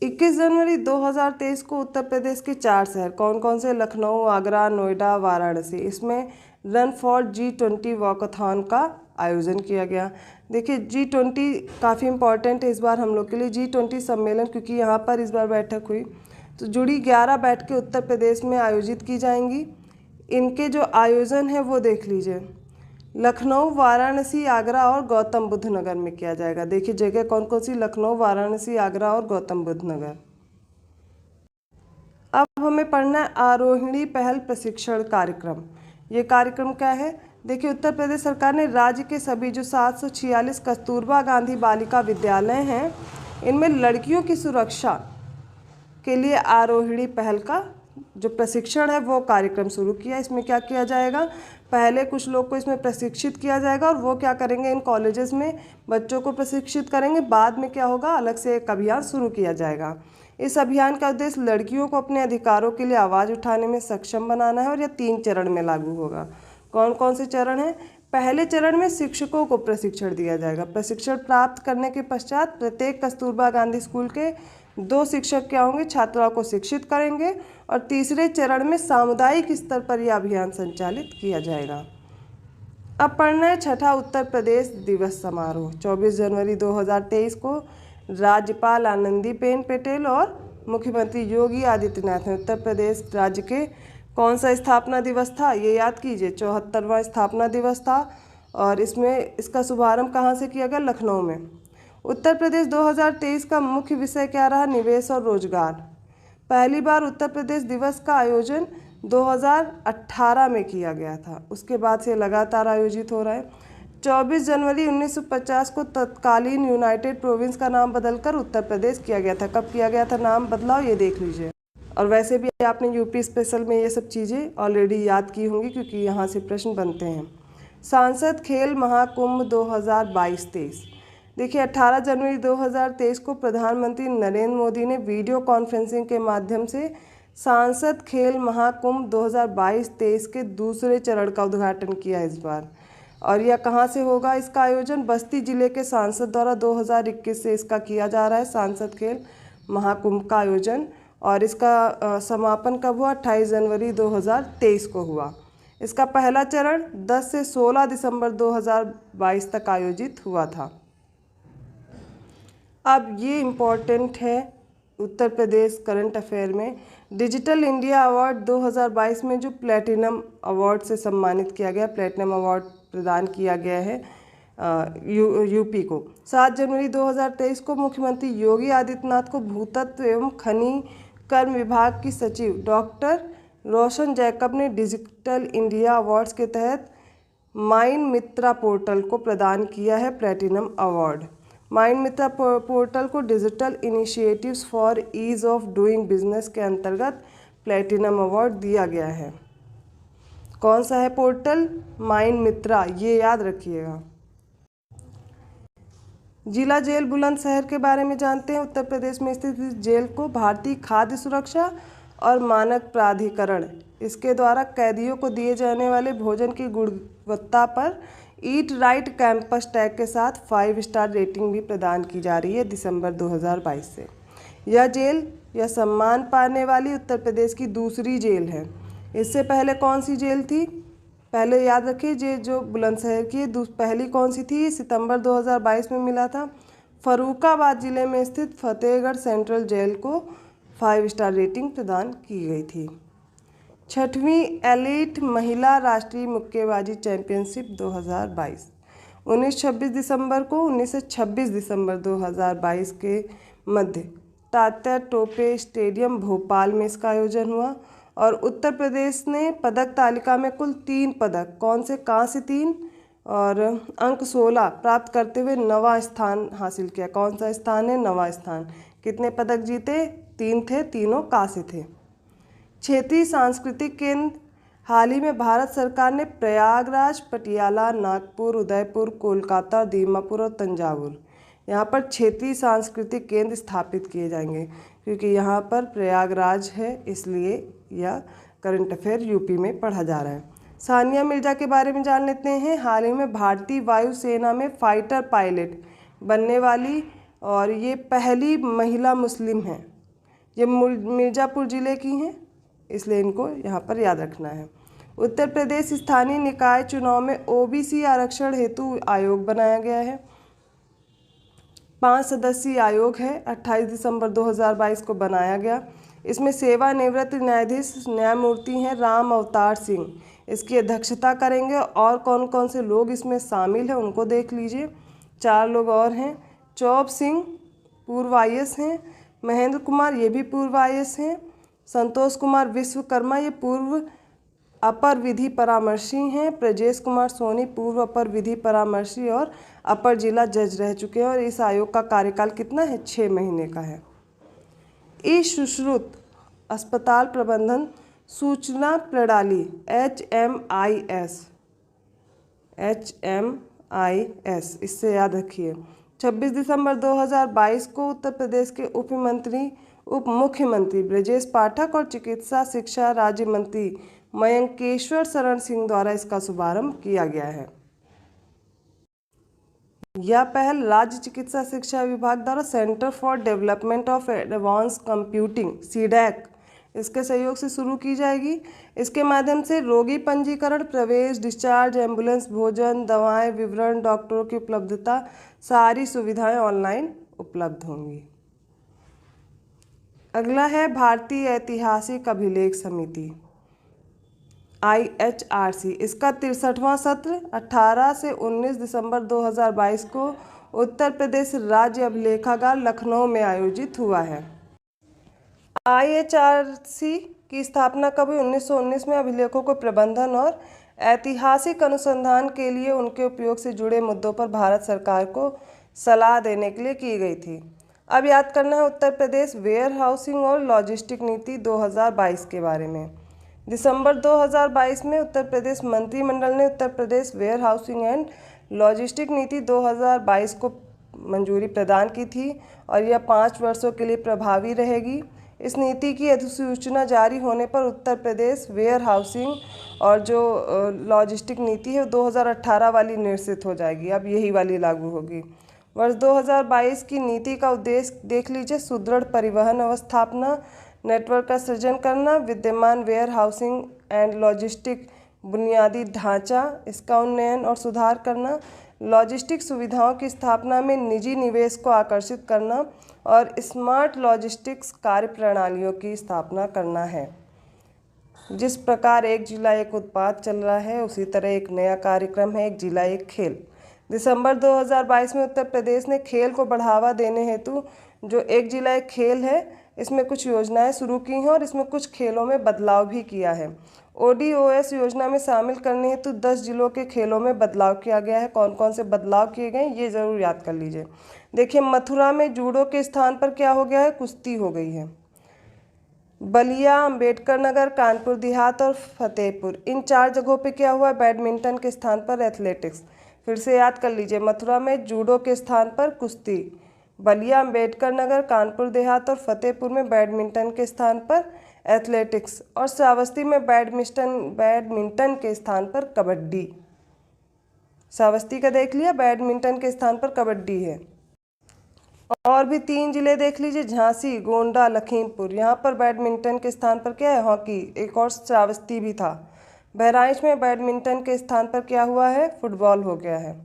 21 जनवरी 2023 को उत्तर प्रदेश के 4 शहर कौन कौन से? लखनऊ, आगरा, नोएडा, वाराणसी, इसमें रन फॉर G20 वॉकाथॉन का आयोजन किया गया। देखिए G20 काफ़ी इम्पॉर्टेंट है इस बार हम लोग के लिए। G20 सम्मेलन, क्योंकि यहाँ पर इस बार बैठक हुई तो जुड़ी 11 बैठकें उत्तर प्रदेश में आयोजित की जाएंगी। इनके जो आयोजन है वो देख लीजिए, लखनऊ, वाराणसी, आगरा और गौतम बुद्ध नगर में किया जाएगा। देखिए जगह कौन कौन सी? लखनऊ, वाराणसी, आगरा और गौतम बुद्ध नगर। अब हमें पढ़ना है आरोहिणी पहल प्रशिक्षण कार्यक्रम। ये कार्यक्रम क्या है? देखिए उत्तर प्रदेश सरकार ने राज्य के सभी जो 746 कस्तूरबा गांधी बालिका विद्यालय हैं इनमें लड़कियों की सुरक्षा के लिए आरोहिणी पहल का जो प्रशिक्षण है वो कार्यक्रम शुरू किया। इसमें क्या किया जाएगा? पहले कुछ लोग को इसमें प्रशिक्षित किया जाएगा और वो क्या करेंगे, इन कॉलेजेस में बच्चों को प्रशिक्षित करेंगे। बाद में क्या होगा, अलग से एक अभियान शुरू किया जाएगा। इस अभियान का उद्देश्य लड़कियों को अपने अधिकारों के लिए आवाज़ उठाने में सक्षम बनाना है और यह 3 चरण में लागू होगा। कौन कौन से चरण हैं? पहले चरण में शिक्षकों को प्रशिक्षण दिया जाएगा। प्रशिक्षण प्राप्त करने के पश्चात प्रत्येक कस्तूरबा गांधी स्कूल के 2 शिक्षक क्या होंगे, छात्राओं को शिक्षित करेंगे और तीसरे चरण में सामुदायिक स्तर पर यह अभियान संचालित किया जाएगा। अब पढ़ना है छठा उत्तर प्रदेश दिवस समारोह। 24 जनवरी 2023 को राज्यपाल आनंदीबेन पटेल और मुख्यमंत्री योगी आदित्यनाथ ने उत्तर प्रदेश राज्य के कौन सा स्थापना दिवस था, ये याद कीजिए, 74वां स्थापना दिवस था और इसका शुभारंभ कहाँ से किया गया? लखनऊ में। उत्तर प्रदेश 2023 का मुख्य विषय क्या रहा? निवेश और रोजगार। पहली बार उत्तर प्रदेश दिवस का आयोजन 2018 में किया गया था, उसके बाद से लगातार आयोजित हो रहा है। 24 जनवरी 1950 को तत्कालीन यूनाइटेड प्रोविंस का नाम बदलकर उत्तर प्रदेश किया गया था। कब किया गया था नाम बदलाव, ये देख लीजिए। और वैसे भी आपने यूपी स्पेशल में ये सब चीज़ें ऑलरेडी याद की होंगी क्योंकि यहाँ से प्रश्न बनते हैं। सांसद खेल महाकुंभ 2022-23। देखिए 18 जनवरी 2023 को प्रधानमंत्री नरेंद्र मोदी ने वीडियो कॉन्फ्रेंसिंग के माध्यम से सांसद खेल महाकुंभ 2022-23 के दूसरे चरण का उद्घाटन किया इस बार। और यह कहाँ से होगा? इसका आयोजन बस्ती जिले के सांसद द्वारा 2021 से इसका किया जा रहा है, सांसद खेल महाकुंभ का आयोजन। और इसका समापन कब हुआ? 28 जनवरी 2023 को हुआ। इसका पहला चरण 10 से 16 दिसंबर 2022 तक आयोजित हुआ था। अब ये इम्पॉर्टेंट है उत्तर प्रदेश करंट अफेयर में, डिजिटल इंडिया अवार्ड 2022 में जो प्लेटिनम अवार्ड से सम्मानित किया गया, प्लेटिनम अवार्ड प्रदान किया गया है यूपी को। 7 जनवरी 2023 को मुख्यमंत्री योगी आदित्यनाथ को भूतत्व एवं खनिकर्म विभाग की सचिव डॉक्टर रोशन जैकब ने डिजिटल इंडिया अवार्ड्स के तहत माइन मित्रा पोर्टल को प्रदान किया है platinum award. Mine Mitra portal को digital initiatives for ease of doing business के अंतर्गत प्लैटिनम अवार्ड दिया गया है। कौन सा है पोर्टल? माइन मित्रा, ये याद रखिएगा। जिला जेल बुलंदशहर के बारे में जानते हैं। उत्तर प्रदेश में स्थित इस जेल को भारतीय खाद्य सुरक्षा और मानक प्राधिकरण इसके द्वारा कैदियों को दिए जाने वाले भोजन की गुणवत्ता पर ईट राइट कैंपस टैग के साथ 5 स्टार रेटिंग भी प्रदान की जा रही है दिसंबर 2022 से। यह जेल यह सम्मान पाने वाली उत्तर प्रदेश की दूसरी जेल है। इससे पहले कौन सी जेल थी? पहले याद रखिए जो बुलंदशहर की पहली कौन सी थी? सितंबर 2022 में मिला था। फर्रुखाबाद जिले में स्थित फतेहगढ़ सेंट्रल जेल को 5 स्टार रेटिंग प्रदान की गई थी। 6वीं एलीट महिला राष्ट्रीय मुक्केबाजी चैंपियनशिप 2022 19 से 26 दिसंबर 2022 के मध्य तात्या टोपे स्टेडियम भोपाल में इसका आयोजन हुआ और उत्तर प्रदेश ने पदक तालिका में कुल 3 पदक, कौन से? कांस्य 3 और अंक 16 प्राप्त करते हुए 9वां स्थान हासिल किया। कौन सा स्थान है? 9वां स्थान। कितने पदक जीते? 3 थे, तीनों कांस्य थे। क्षेत्रीय सांस्कृतिक केंद्र हाल ही में भारत सरकार ने प्रयागराज, पटियाला, नागपुर, उदयपुर, कोलकाता, दीमापुर और तंजावुर यहाँ पर क्षेत्रीय सांस्कृतिक केंद्र स्थापित किए जाएंगे क्योंकि यहाँ पर प्रयागराज है, इसलिए यह करंट अफेयर यूपी में पढ़ा जा रहा है। सानिया मिर्जा के बारे में जान लेते हैं। हाल ही में भारतीय वायुसेना में फाइटर पायलट बनने वाली और ये पहली महिला मुस्लिम हैं। ये मिर्ज़ापुर ज़िले की हैं, इसलिए इनको यहाँ पर याद रखना है। उत्तर प्रदेश स्थानीय निकाय चुनाव में ओबीसी आरक्षण हेतु आयोग बनाया गया है। 5 सदस्यीय आयोग है, 28 दिसंबर 2022 को बनाया गया। इसमें सेवानिवृत्त न्यायाधीश न्यायमूर्ति हैं राम अवतार सिंह, इसकी अध्यक्षता करेंगे। और कौन कौन से लोग इसमें शामिल हैं उनको देख लीजिए। 4 लोग और हैं। चौब सिंह पूर्व IAS हैं, महेंद्र कुमार ये भी पूर्व IAS हैं, संतोष कुमार विश्वकर्मा ये पूर्व अपर विधि परामर्शी हैं, ब्रजेश कुमार सोनी पूर्व अपर विधि परामर्शी और अपर जिला जज रह चुके हैं। और इस आयोग का कार्यकाल कितना है? 6 महीने का है। ई सुश्रुत अस्पताल प्रबंधन सूचना प्रणाली HMIS इससे याद रखिए। 26 दिसंबर 2022 को उत्तर प्रदेश के उप मुख्यमंत्री ब्रजेश पाठक और चिकित्सा शिक्षा राज्य मंत्री मयंकेश्वर शरण सिंह द्वारा इसका शुभारंभ किया गया है। यह पहल राज्य चिकित्सा शिक्षा विभाग द्वारा centre for development of advance computing CDAC इसके सहयोग से शुरू की जाएगी। इसके माध्यम से रोगी पंजीकरण, प्रवेश, डिस्चार्ज, एम्बुलेंस, भोजन, दवाएं, विवरण, डॉक्टरों की उपलब्धता, सारी सुविधाएं ऑनलाइन उपलब्ध होंगी। अगला है भारतीय ऐतिहासिक अभिलेख समिति IHRC। इसका 63वां सत्र 18 से 19 दिसंबर 2022 को उत्तर प्रदेश राज्य अभिलेखागार लखनऊ में आयोजित हुआ है। IHRC की स्थापना कब हुई? 1919 में अभिलेखों को प्रबंधन और ऐतिहासिक अनुसंधान के लिए उनके उपयोग से जुड़े मुद्दों पर भारत सरकार को सलाह देने के लिए की गई थी। अब याद करना है उत्तर प्रदेश वेयर हाउसिंग और लॉजिस्टिक नीति 2022 के बारे में। दिसंबर 2022 में उत्तर प्रदेश मंत्रिमंडल ने Uttar Pradesh where housing and logistic नीति 2022 को मंजूरी प्रदान की थी और यह 5 वर्षों के लिए प्रभावी रहेगी। इस नीति की अधिसूचना जारी होने पर उत्तर प्रदेश वेयर हाउसिंग और जो लॉजिस्टिक नीति है 2018 वाली निरसित हो जाएगी, अब यही वाली लागू होगी। वर्ष 2022 की नीति का उद्देश्य देख लीजिए। सुदृढ़ परिवहन अवस्थापना, नेटवर्क का सृजन करना, विद्यमान वेयर हाउसिंग एंड लॉजिस्टिक बुनियादी ढांचा इसका उन्नयन और सुधार करना, लॉजिस्टिक सुविधाओं की स्थापना में निजी निवेश को आकर्षित करना और स्मार्ट लॉजिस्टिक्स कार्य प्रणालियों की स्थापना करना है। जिस प्रकार एक जिला एक उत्पाद चल रहा है, उसी तरह एक नया कार्यक्रम है एक जिला एक खेल। दिसंबर 2022 में उत्तर प्रदेश ने खेल को बढ़ावा देने हेतु जो एक जिला एक खेल है, इसमें कुछ योजनाएं शुरू की हैं और इसमें कुछ खेलों में बदलाव भी किया है। ODOS योजना में शामिल करने हेतु 10 जिलों के खेलों में बदलाव किया गया है। कौन कौन से बदलाव किए गए ये ज़रूर याद कर लीजिए। देखिए, मथुरा में जूडो के स्थान पर क्या हो गया है, कुश्ती हो गई है। बलिया, अंबेडकर नगर, कानपुर देहात और फतेहपुर, इन 4 जगहों पे क्या हुआ है, बैडमिंटन के स्थान पर एथलेटिक्स। फिर से याद कर लीजिए, मथुरा में जूडो के स्थान पर कुश्ती, बलिया, अंबेडकर नगर, कानपुर देहात और फतेहपुर में बैडमिंटन के स्थान पर एथलेटिक्स, और श्रावस्ती में बैडमिंटन के स्थान पर कबड्डी। श्रावस्ती का देख लिया, बैडमिंटन के स्थान पर कबड्डी है। और भी 3 जिले देख लीजिए, झांसी, गोंडा, लखीमपुर, यहाँ पर बैडमिंटन के स्थान पर क्या है, हॉकी। एक और श्रावस्ती भी था। बहराइच में बैडमिंटन के स्थान पर क्या हुआ है, फुटबॉल हो गया है।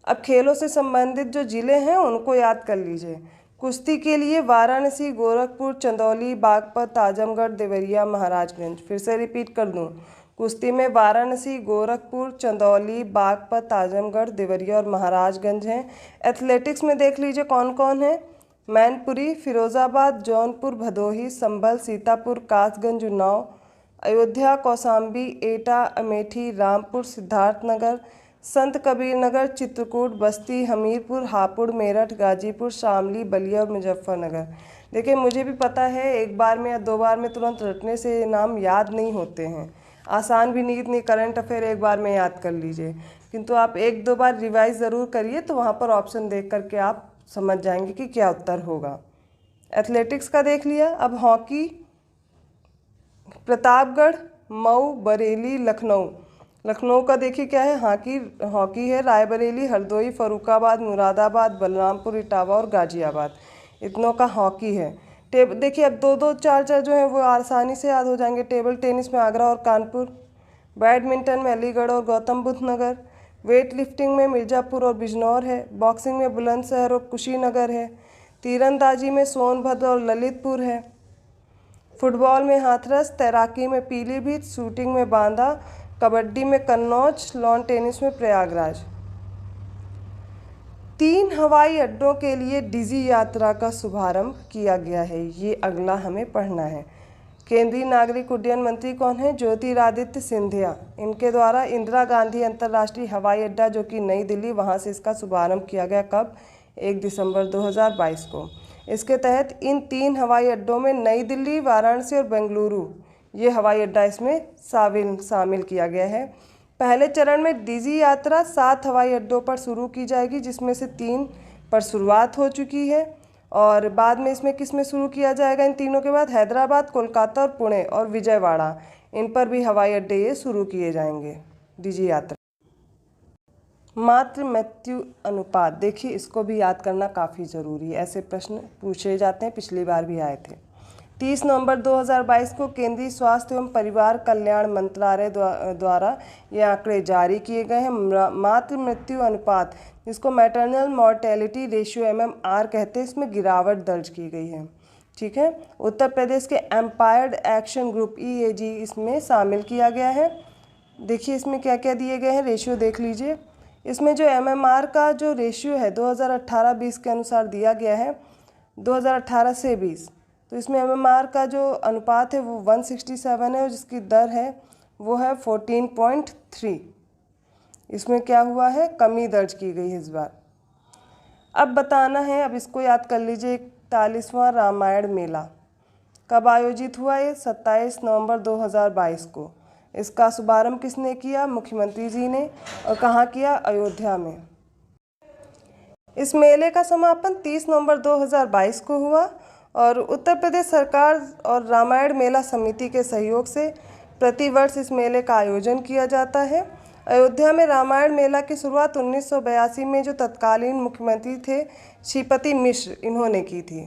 अब खेलों से संबंधित जो जिले हैं उनको याद कर लीजिए। कुश्ती के लिए वाराणसी, गोरखपुर, चंदौली, बागपत, आजमगढ़, देवरिया, महाराजगंज। फिर से रिपीट कर दूं, कुश्ती में वाराणसी, गोरखपुर, चंदौली, बागपत, आजमगढ़, देवरिया और महाराजगंज हैं। एथलेटिक्स में देख लीजिए कौन कौन है, मैनपुरी, फिरोजाबाद, जौनपुर, भदोही, संभल, सीतापुर, कासगंज, उन्नाव, अयोध्या, कौशाम्बी, एटा, अमेठी, रामपुर, सिद्धार्थनगर, संत कबीर नगर, चित्रकूट, बस्ती, हमीरपुर, हापुड़, मेरठ, गाजीपुर, शामली, बलिया और मुजफ्फरनगर। देखिए, मुझे भी पता है एक बार में या 2 बार में तुरंत रटने से नाम याद नहीं होते हैं, आसान भी नहीं, इतनी करंट अफेयर एक बार में याद कर लीजिए, किंतु आप 1-2 बार रिवाइज ज़रूर करिए, तो वहाँ पर ऑप्शन देख करके आप समझ जाएंगे कि क्या उत्तर होगा। एथलेटिक्स का देख लिया। अब हॉकी, प्रतापगढ़, मऊ, बरेली, लखनऊ। लखनऊ का देखिए क्या है, हॉकी है। रायबरेली, हरदोई, फरुखाबाद, मुरादाबाद, बलरामपुर, इटावा और गाजियाबाद, इतनों का हॉकी है। देखिए, अब 2-2, 4-4 जो है वो आसानी से याद हो जाएंगे। टेबल टेनिस में आगरा और कानपुर, बैडमिंटन में अलीगढ़ और गौतम बुद्ध नगर, वेट लिफ्टिंग में मिर्ज़ापुर और बिजनौर है, बॉक्सिंग में बुलंदशहर और कुशीनगर है, तीरंदाजी में सोनभद्र और ललितपुर है, फुटबॉल में हाथरस, तैराकी में पीलीभीत, शूटिंग में बांदा, कबड्डी में कन्नौज, लॉन टेनिस में प्रयागराज। 3 हवाई अड्डों के लिए डिजी यात्रा का शुभारंभ किया गया है, ये अगला हमें पढ़ना है। केंद्रीय नागरिक उड्डयन मंत्री कौन है, ज्योतिरादित्य सिंधिया। इनके द्वारा इंदिरा गांधी अंतर्राष्ट्रीय हवाई अड्डा जो कि नई दिल्ली, वहाँ से इसका शुभारंभ किया गया। कब, 1 दिसंबर 2022 को। इसके तहत इन 3 हवाई अड्डों में नई दिल्ली, वाराणसी और बेंगलुरु, ये हवाई अड्डा इसमें शामिल किया गया है। पहले चरण में डिजी यात्रा 7 हवाई अड्डों पर शुरू की जाएगी, जिसमें से 3 पर शुरुआत हो चुकी है, और बाद में इसमें किस में शुरू किया जाएगा, इन तीनों के बाद हैदराबाद, कोलकाता और पुणे और विजयवाड़ा, इन पर भी हवाई अड्डे ये शुरू किए जाएंगे डिजी यात्रा। मातृ मृत्यु अनुपात, देखिए इसको भी याद करना काफ़ी ज़रूरी है, ऐसे प्रश्न पूछे जाते हैं, पिछली बार भी आए थे। 30 नवंबर 2022 को केंद्रीय स्वास्थ्य एवं परिवार कल्याण मंत्रालय द्वारा ये आंकड़े जारी किए गए हैं। मातृ मृत्यु अनुपात, जिसको मैटरनल मॉर्टेलिटी रेशियो MMR कहते हैं, इसमें गिरावट दर्ज की गई है। ठीक है, उत्तर प्रदेश के एम्पायर्ड एक्शन ग्रुप EAG इसमें शामिल किया गया है। देखिए इसमें क्या क्या दिए गए हैं, रेशियो देख लीजिए। इसमें जो MMR का जो रेशियो है 2018-20 के अनुसार दिया गया है, 2018 से 20, तो इसमें MMR का जो अनुपात है वो 167 है, और जिसकी दर है वो है 14.3। इसमें क्या हुआ है, कमी दर्ज की गई है इस बार। अब बताना है, अब इसको याद कर लीजिए, 41वां रामायण मेला कब आयोजित हुआ, ये 27 नवंबर 2022 को। इसका शुभारंभ किसने किया, मुख्यमंत्री जी ने, और कहाँ किया, अयोध्या में। इस मेले का समापन 30 नवंबर 2022 को हुआ, और उत्तर प्रदेश सरकार और रामायण मेला समिति के सहयोग से प्रतिवर्ष इस मेले का आयोजन किया जाता है। अयोध्या में रामायण मेला की शुरुआत 1982 में जो तत्कालीन मुख्यमंत्री थे श्रीपति मिश्र, इन्होंने की थी।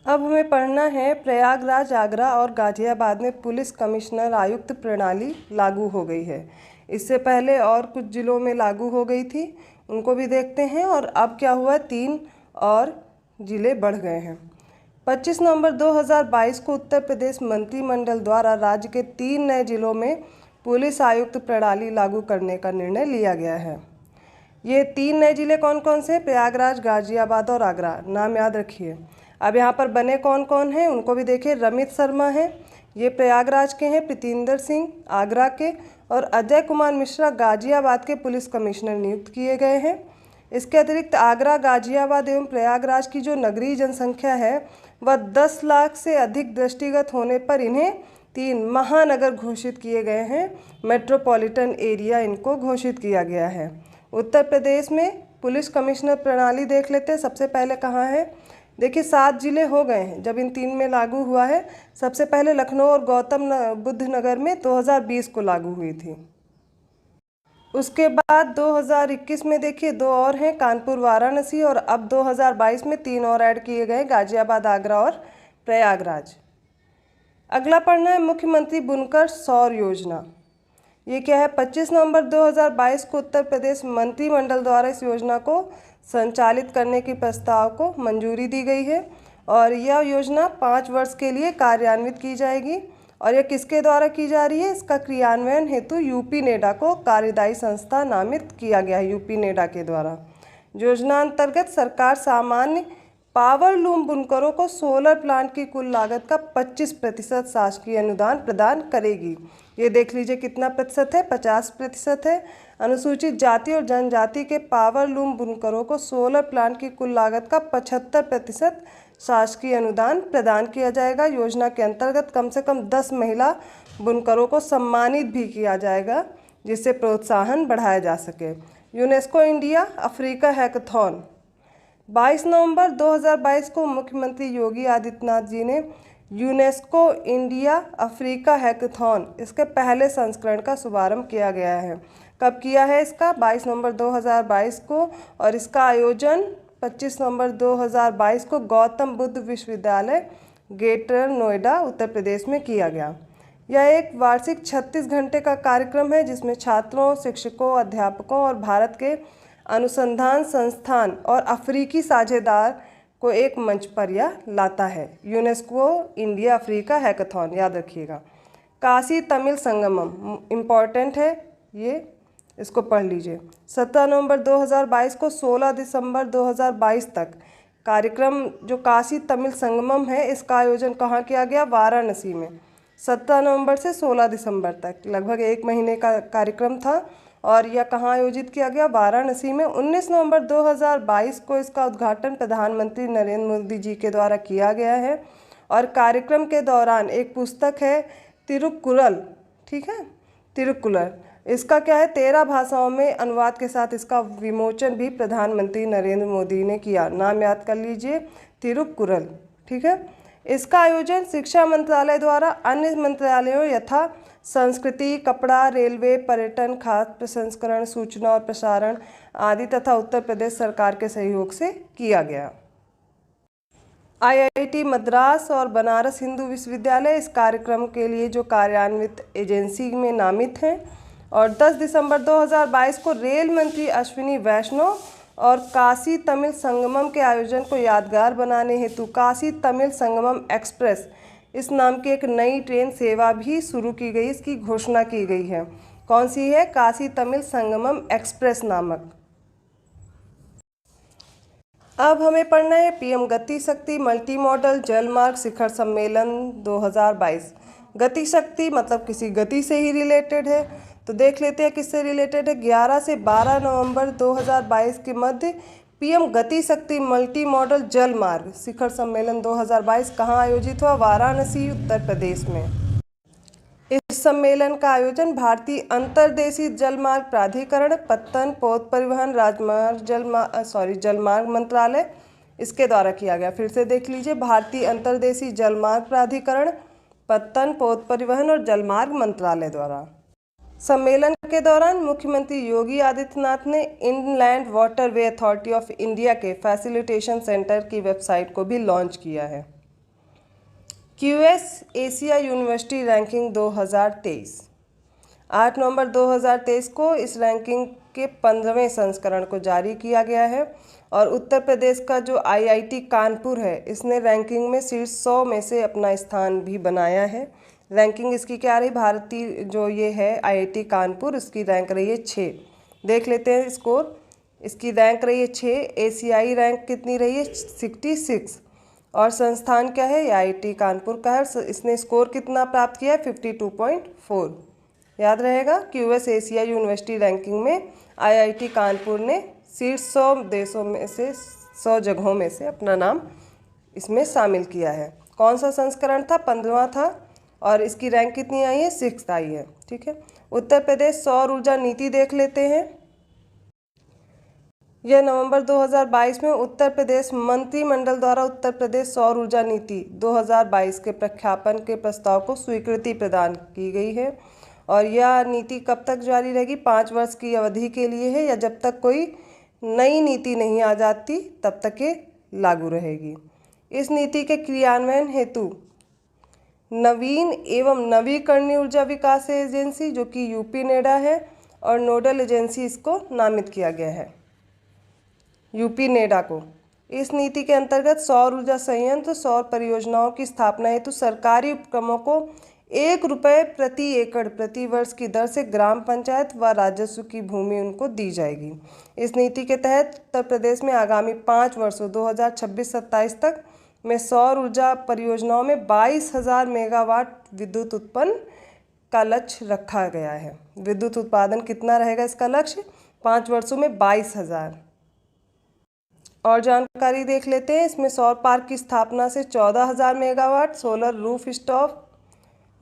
अब हमें पढ़ना है, प्रयागराज, आगरा और गाजियाबाद में पुलिस कमिश्नर आयुक्त प्रणाली लागू हो गई है। इससे पहले और कुछ जिलों में लागू हो गई थी, उनको भी देखते हैं। और अब क्या हुआ, 3 और जिले बढ़ गए हैं। 25 नवंबर 2022 को उत्तर प्रदेश मंत्रिमंडल द्वारा राज्य के 3 नए जिलों में पुलिस आयुक्त प्रणाली लागू करने का निर्णय लिया गया है। ये 3 नए जिले कौन कौन से, प्रयागराज, गाजियाबाद और आगरा, नाम याद रखिए। अब यहाँ पर बने कौन कौन हैं उनको भी देखिए। रमित शर्मा हैं, ये प्रयागराज के हैं, प्रीतिंदर सिंह आगरा के, और अजय कुमार मिश्रा गाजियाबाद के पुलिस कमिश्नर नियुक्त किए गए हैं। इसके अतिरिक्त आगरा, गाजियाबाद एवं प्रयागराज की जो नगरीय जनसंख्या है वह 10 लाख से अधिक दृष्टिगत होने पर इन्हें 3 महानगर घोषित किए गए हैं। मेट्रोपॉलिटन एरिया इनको घोषित किया गया है। उत्तर प्रदेश में पुलिस कमिश्नर प्रणाली देख लेते हैं। सबसे पहले कहाँ है, देखिए 7 जिले हो गए हैं जब इन 3 में लागू हुआ है। सबसे पहले लखनऊ और गौतम बुद्ध नगर में 2020 को लागू हुई थी। उसके बाद 2021 में देखिए 2 और हैं, कानपुर, वाराणसी, और अब 2022 में 3 और ऐड किए गए, गाजियाबाद, आगरा और प्रयागराज। अगला पढ़ना है मुख्यमंत्री बुनकर सौर योजना। ये क्या है, 25 नवंबर 2022 को उत्तर प्रदेश मंत्रिमंडल द्वारा इस योजना को संचालित करने के प्रस्ताव को मंजूरी दी गई है और यह योजना 5 वर्ष के लिए कार्यान्वित की जाएगी। और यह किसके द्वारा की जा रही है, इसका क्रियान्वयन हेतु यूपी नेडा को कार्यदायी संस्था नामित किया गया है, यूपी नेडा के द्वारा। योजना अंतर्गत सरकार सामान्य पावर लूम बुनकरों को सोलर प्लांट की कुल लागत का 25% शासकीय अनुदान प्रदान करेगी। ये देख लीजिए कितना प्रतिशत है, 50% है। अनुसूचित जाति और जनजाति के पावर लूम बुनकरों को सोलर प्लांट की कुल लागत का 75% शासकीय अनुदान प्रदान किया जाएगा। योजना के अंतर्गत कम से कम 10 महिला बुनकरों को सम्मानित भी किया जाएगा जिससे प्रोत्साहन बढ़ाया जा सके। यूनेस्को इंडिया अफ्रीका हैकाथॉन 22 नवंबर 2022 को मुख्यमंत्री योगी आदित्यनाथ जी ने यूनेस्को इंडिया अफ्रीका हैकाथॉन इसके पहले संस्करण का शुभारंभ किया गया है। कब किया है इसका, 22 नवंबर 2022 को, और इसका आयोजन 25 नवंबर 2022 को गौतम बुद्ध विश्वविद्यालय ग्रेटर नोएडा उत्तर प्रदेश में किया गया। यह एक वार्षिक 36 घंटे का कार्यक्रम है जिसमें छात्रों, शिक्षकों, अध्यापकों और भारत के अनुसंधान संस्थान और अफ्रीकी साझेदार को एक मंच पर यह लाता है। यूनेस्को इंडिया अफ्रीका हैकाथॉन याद रखिएगा। काशी तमिल संगमम इम्पॉर्टेंट है, ये इसको पढ़ लीजिए। 17 नवंबर 2022 को 16 दिसंबर 2022 तक कार्यक्रम जो काशी तमिल संगमम है इसका आयोजन कहाँ किया गया, वाराणसी में। 17 नवंबर से 16 दिसंबर तक लगभग 1 महीने का कार्यक्रम था और यह कहाँ आयोजित किया गया, वाराणसी में। 19 नवंबर 2022 को इसका उद्घाटन प्रधानमंत्री नरेंद्र मोदी जी के द्वारा किया गया है। और कार्यक्रम के दौरान एक पुस्तक है तिरुक्कुरल, ठीक है, तिरुक्कुरल, इसका क्या है 13 भाषाओं में अनुवाद के साथ इसका विमोचन भी प्रधानमंत्री नरेंद्र मोदी ने किया। नाम याद कर लीजिए, तिरुक्कुरल, ठीक है। इसका आयोजन शिक्षा मंत्रालय द्वारा अन्य मंत्रालयों यथा संस्कृति, कपड़ा, रेलवे, पर्यटन, खाद्य प्रसंस्करण, सूचना और प्रसारण आदि तथा उत्तर प्रदेश सरकार के सहयोग से किया गया। IIT मद्रास और बनारस हिंदू विश्वविद्यालय इस कार्यक्रम के लिए जो कार्यान्वित एजेंसी में नामित हैं। और 10 दिसंबर 2022 को रेल मंत्री अश्विनी वैष्णव और काशी तमिल संगमम के आयोजन को यादगार बनाने हेतु काशी तमिल संगमम एक्सप्रेस इस नाम की एक नई ट्रेन सेवा भी शुरू की गई, इसकी घोषणा की गई है। कौन सी है, काशी तमिल संगमम एक्सप्रेस नामक। अब हमें पढ़ना है PM गति शक्ति मल्टी मॉडल जलमार्ग शिखर सम्मेलन 2022। गति शक्ति मतलब किसी गति से ही रिलेटेड है, तो देख लेते हैं किससे रिलेटेड है। 11 से 12 नवंबर 2022 के मध्य PM गति शक्ति मल्टी मॉडल जल मार्ग शिखर सम्मेलन 2022 कहाँ आयोजित हुआ, वाराणसी उत्तर प्रदेश में। इस सम्मेलन का आयोजन भारतीय अंतर्देशीय जलमार्ग प्राधिकरण, पत्तन, पोत परिवहन, जलमार्ग मंत्रालय इसके द्वारा किया गया। फिर से देख लीजिए, भारतीय अंतर्देशीय जलमार्ग प्राधिकरण, पत्तन, पोत परिवहन और जलमार्ग मंत्रालय द्वारा। सम्मेलन के दौरान मुख्यमंत्री योगी आदित्यनाथ ने inland waterway authority of India के फैसिलिटेशन सेंटर की वेबसाइट को भी लॉन्च किया है। QS एशिया यूनिवर्सिटी रैंकिंग 2023 8 नवंबर 2023 को इस रैंकिंग के 15वें संस्करण को जारी किया गया है। और उत्तर प्रदेश का जो IIT कानपुर है इसने रैंकिंग में शीर्ष 100 में से अपना स्थान भी बनाया है। रैंकिंग इसकी क्या रही, भारतीय जो ये है IIT कानपुर इसकी रैंक रही है 6। देख लेते हैं स्कोर, इसकी रैंक रही है 6। एशियाई रैंक कितनी रही है, 66। और संस्थान क्या है, ये आईआईटी कानपुर का है। इसने स्कोर कितना प्राप्त किया है, 52.4। याद रहेगा कि यूएस एशिया यूनिवर्सिटी रैंकिंग में आईआईटी कानपुर ने शीर्ष 100 देशों में से 100 जगहों में से अपना नाम इसमें शामिल किया है। कौन सा संस्करण था, 15वां था, और इसकी रैंक कितनी आई है, 6th आई है। ठीक है। उत्तर प्रदेश सौर ऊर्जा नीति देख लेते हैं। यह नवंबर 2022 में उत्तर प्रदेश मंत्रिमंडल द्वारा उत्तर प्रदेश सौर ऊर्जा नीति 2022 के प्रख्यापन के प्रस्ताव को स्वीकृति प्रदान की गई है। और यह नीति कब तक जारी रहेगी, 5 वर्ष की अवधि के लिए है, या जब तक कोई नई नीति नहीं आ जाती तब तक ये लागू रहेगी। इस नीति के क्रियान्वयन हेतु नवीन एवं नवीकरणीय ऊर्जा विकास एजेंसी, जो कि यूपी नेडा है, और नोडल एजेंसी इसको नामित किया गया है, यूपी नेडा को। इस नीति के अंतर्गत सौर ऊर्जा संयंत्र, सौर परियोजनाओं की स्थापना हेतु सरकारी उपक्रमों को 1 रुपये प्रति एकड़ प्रति वर्ष की दर से ग्राम पंचायत व राजस्व की भूमि उनको दी जाएगी। इस नीति के तहत उत्तर प्रदेश में आगामी 5 वर्षों 2026-27 तक में सौर ऊर्जा परियोजनाओं में 22,000 मेगावाट विद्युत उत्पन्न का लक्ष्य रखा गया है। विद्युत उत्पादन कितना रहेगा इसका लक्ष्य, 5 वर्षों में 22,000। और जानकारी देख लेते हैं। इसमें सौर पार्क की स्थापना से 14,000 मेगावाट, सोलर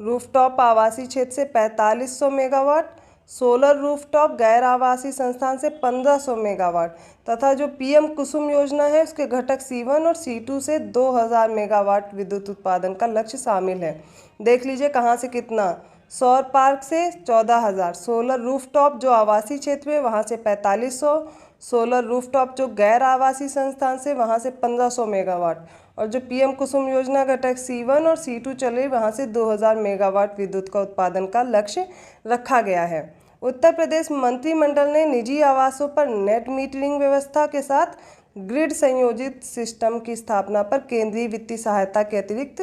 रूफटॉप आवासीय क्षेत्र से 4500 मेगावाट, सोलर रूफटॉप गैर आवासीय संस्थान से 1500 मेगावाट, तथा जो पीएम कुसुम योजना है उसके घटक C1 और C2 से 2000 मेगावाट विद्युत उत्पादन का लक्ष्य शामिल है। देख लीजिए कहाँ से कितना, सौर पार्क से 14,000, सोलर रूफटॉप जो आवासीय क्षेत्र में वहाँ से 4500, सोलर रूफटॉप जो गैर आवासीय संस्थान से वहाँ से 1500 मेगावाट, और जो पीएम कुसुम योजना घटक C1 और C2 चले वहाँ से 2000 मेगावाट विद्युत का उत्पादन का लक्ष्य रखा गया है। उत्तर प्रदेश मंत्रिमंडल ने निजी आवासों पर नेट मीटरिंग व्यवस्था के साथ ग्रिड संयोजित सिस्टम की स्थापना पर केंद्रीय वित्तीय सहायता के अतिरिक्त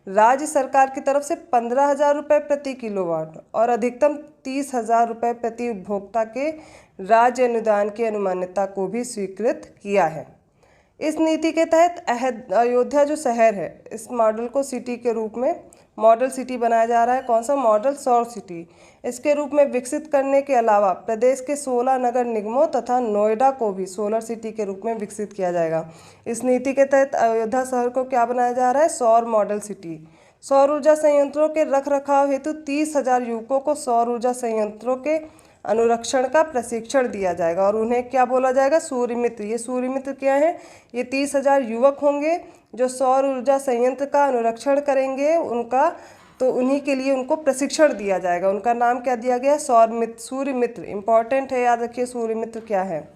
राज्य सरकार की तरफ से 15,000 रुपये प्रति किलोवाट और अधिकतम 30,000 रुपये प्रति उपभोक्ता के राज्य अनुदान की अनुमान्यता को भी स्वीकृत किया है। इस नीति के तहत अयोध्या जो शहर है, इस मॉडल को सिटी के रूप में मॉडल सिटी बनाया जा रहा है। कौन सा मॉडल, सौर सिटी। इसके रूप में विकसित करने के अलावा प्रदेश के 16 नगर निगमों तथा नोएडा को भी सोलर सिटी के रूप में विकसित किया जाएगा। इस नीति के तहत अयोध्या शहर को क्या बनाया जा रहा है, सौर मॉडल सिटी। सौर ऊर्जा संयंत्रों के रख रखाव हेतु 30,000 युवकों को सौर ऊर्जा संयंत्रों के अनुरक्षण का प्रशिक्षण दिया जाएगा और उन्हें क्या बोला जाएगा, सूर्य मित्र। ये सूर्य मित्र क्या है, ये 30,000 युवक होंगे जो सौर ऊर्जा संयंत्र का अनुरक्षण करेंगे। उन्हीं के लिए उनको प्रशिक्षण दिया जाएगा। उनका नाम क्या दिया गया, सूर्य मित्र। इंपॉर्टेंट है, याद रखिए सूर्य मित्र क्या है।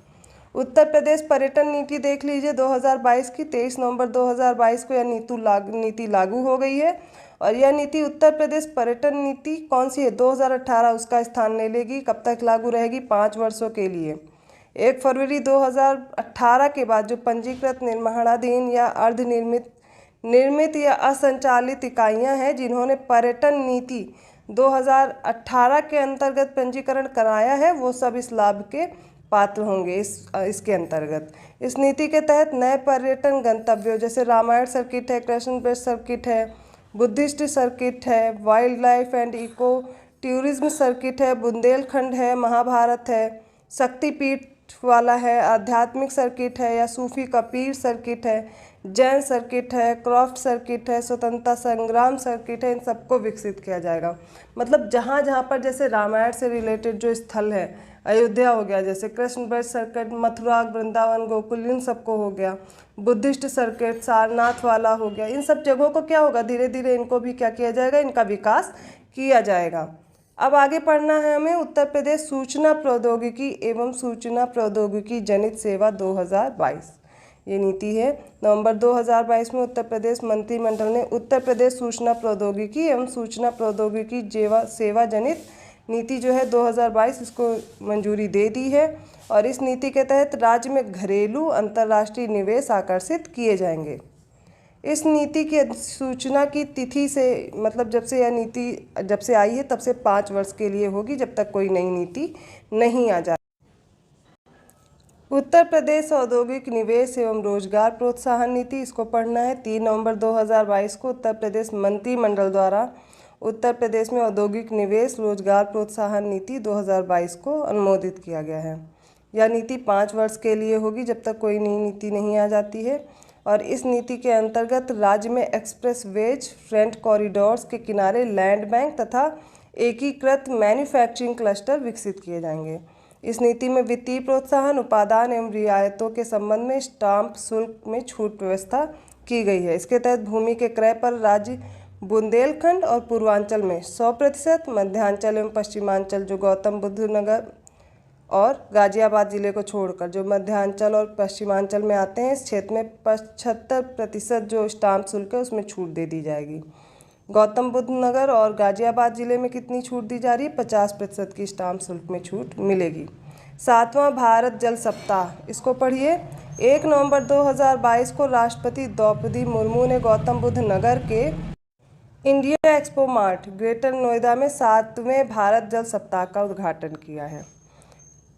उत्तर प्रदेश पर्यटन नीति देख लीजिए 2022 की। 23 नवंबर 2022 को यह नीति लागू हो गई है और यह नीति उत्तर प्रदेश पर्यटन नीति कौन सी है, 2018 उसका स्थान ले लेगी। कब तक लागू रहेगी, 5 वर्षों के लिए। 1 फरवरी 2018 के बाद जो पंजीकृत निर्माणाधीन या निर्मित या असंचालित इकाइयां हैं जिन्होंने पर्यटन नीति 2018 के अंतर्गत पंजीकरण कराया है, वो सब इस लाभ के पात्र होंगे। इसके अंतर्गत इस नीति के तहत नए पर्यटन गंतव्यों जैसे रामायण सर्किट है, कृष्ण ब्रज सर्किट है, बुद्धिस्ट सर्किट है, wildlife and eco tourism circuit है, बुंदेलखंड है, महाभारत है, शक्तिपीठ वाला है, आध्यात्मिक सर्किट है या सूफी कबीर सर्किट है, जैन सर्किट है, क्रॉफ्ट सर्किट है, स्वतंत्रता संग्राम सर्किट है। इन सबको विकसित किया जाएगा। मतलब जहाँ जहाँ पर जैसे रामायण से रिलेटेड जो स्थल है, अयोध्या हो गया, जैसे कृष्ण ब्रज सर्किट, मथुरा, वृंदावन, गोकुल, इन सबको हो गया। बुद्धिस्ट सर्किट सारनाथ वाला हो गया। इन सब जगहों को क्या होगा, धीरे धीरे इनको भी क्या किया जाएगा, इनका विकास किया जाएगा। अब आगे पढ़ना है हमें उत्तर प्रदेश सूचना प्रौद्योगिकी एवं सूचना प्रौद्योगिकी जनित सेवा 2022। ये नीति है। नवंबर 2022 में उत्तर प्रदेश मंत्रिमंडल ने उत्तर प्रदेश सूचना प्रौद्योगिकी एवं सूचना प्रौद्योगिकी सेवा जनित नीति जो है 2022 इसको मंजूरी दे दी है और इस नीति के तहत राज्य में घरेलू अंतर्राष्ट्रीय निवेश आकर्षित किए जाएंगे। इस नीति की सूचना की तिथि से मतलब जब से यह नीति जब से आई है तब से 5 वर्ष के लिए होगी, जब तक कोई नई नीति नहीं आ जाए। उत्तर प्रदेश औद्योगिक निवेश एवं रोजगार प्रोत्साहन नीति, इसको पढ़ना है। 3 नवंबर 2022 को उत्तर प्रदेश मंत्रिमंडल द्वारा उत्तर प्रदेश में औद्योगिक निवेश रोजगार प्रोत्साहन नीति 2022 को अनुमोदित किया गया है। यह नीति 5 वर्ष के लिए होगी, जब तक कोई नई नीति नहीं आ जाती है। और इस नीति के अंतर्गत राज्य में एक्सप्रेस वेज, फ्रंट कॉरिडोर्स के किनारे लैंड बैंक तथा एकीकृत मैन्युफैक्चरिंग क्लस्टर विकसित किए जाएंगे। इस नीति में वित्तीय प्रोत्साहन, उपादान एवं रियायतों के संबंध में स्टाम्प शुल्क में छूट व्यवस्था की गई है। इसके तहत भूमि के क्रय पर राज्य बुंदेलखंड और पूर्वांचल में 100%, मध्यांचल एवं पश्चिमांचल जो गौतम बुद्ध नगर और गाजियाबाद जिले को छोड़कर जो मध्यांचल और पश्चिमांचल में आते हैं, इस क्षेत्र में 75% जो स्टाम्प शुल्क है उसमें छूट दे दी जाएगी। गौतम बुद्ध नगर और गाजियाबाद जिले में कितनी छूट दी जा रही है? 50% की स्टाम्प शुल्क में छूट मिलेगी। 7वां भारत जल सप्ताह, इसको पढ़िए। 1 नवंबर 2022 को राष्ट्रपति द्रौपदी मुर्मू ने गौतम बुद्ध नगर के India expo mart greater Noida में 7वें भारत जल सप्ताह का उद्घाटन किया है।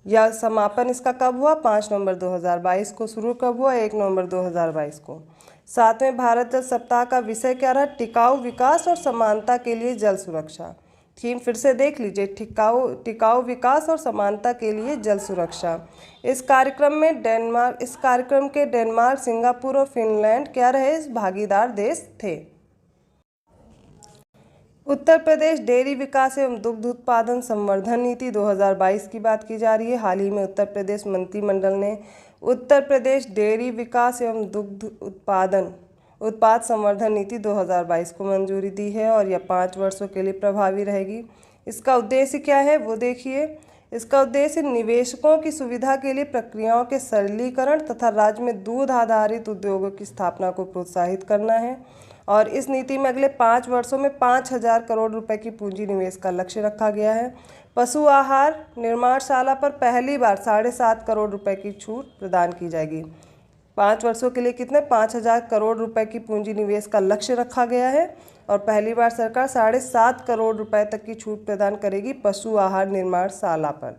यह समापन इसका कब हुआ? 5 नवंबर 2022 को। शुरू कब हुआ? 1 नवंबर 2022 को। 7वें भारत जल सप्ताह का विषय क्या रहा? टिकाऊ विकास और समानता के लिए जल सुरक्षा। थीम फिर से देख लीजिए, टिकाऊ विकास और समानता के लिए जल सुरक्षा। इस कार्यक्रम के डेनमार्क, सिंगापुर और फिनलैंड क्या रहे? भागीदार देश थे। उत्तर प्रदेश डेयरी विकास एवं दुग्ध उत्पादन संवर्धन नीति 2022 की बात की जा रही है। हाल ही में उत्तर प्रदेश मंत्रिमंडल ने उत्तर प्रदेश डेयरी विकास एवं दुग्ध उत्पाद संवर्धन नीति 2022 को मंजूरी दी है और यह 5 वर्षों के लिए प्रभावी रहेगी। इसका उद्देश्य क्या है वो देखिए। इसका उद्देश्य निवेशकों की सुविधा के लिए प्रक्रियाओं के सरलीकरण तथा राज्य में दूध आधारित उद्योगों की स्थापना को प्रोत्साहित करना है। और इस नीति में अगले 5 वर्षों में 5,000 करोड़ रुपए की पूंजी निवेश का लक्ष्य रखा गया है। पशु आहार निर्माणशाला पर पहली बार 7.5 करोड़ रुपए की छूट प्रदान की जाएगी। 5 वर्षों के लिए कितने? 5,000 करोड़ रुपए की पूंजी निवेश का लक्ष्य रखा गया है और पहली बार सरकार 7.5 करोड़ रुपए तक की छूट प्रदान करेगी पशु आहार निर्माणशाला पर।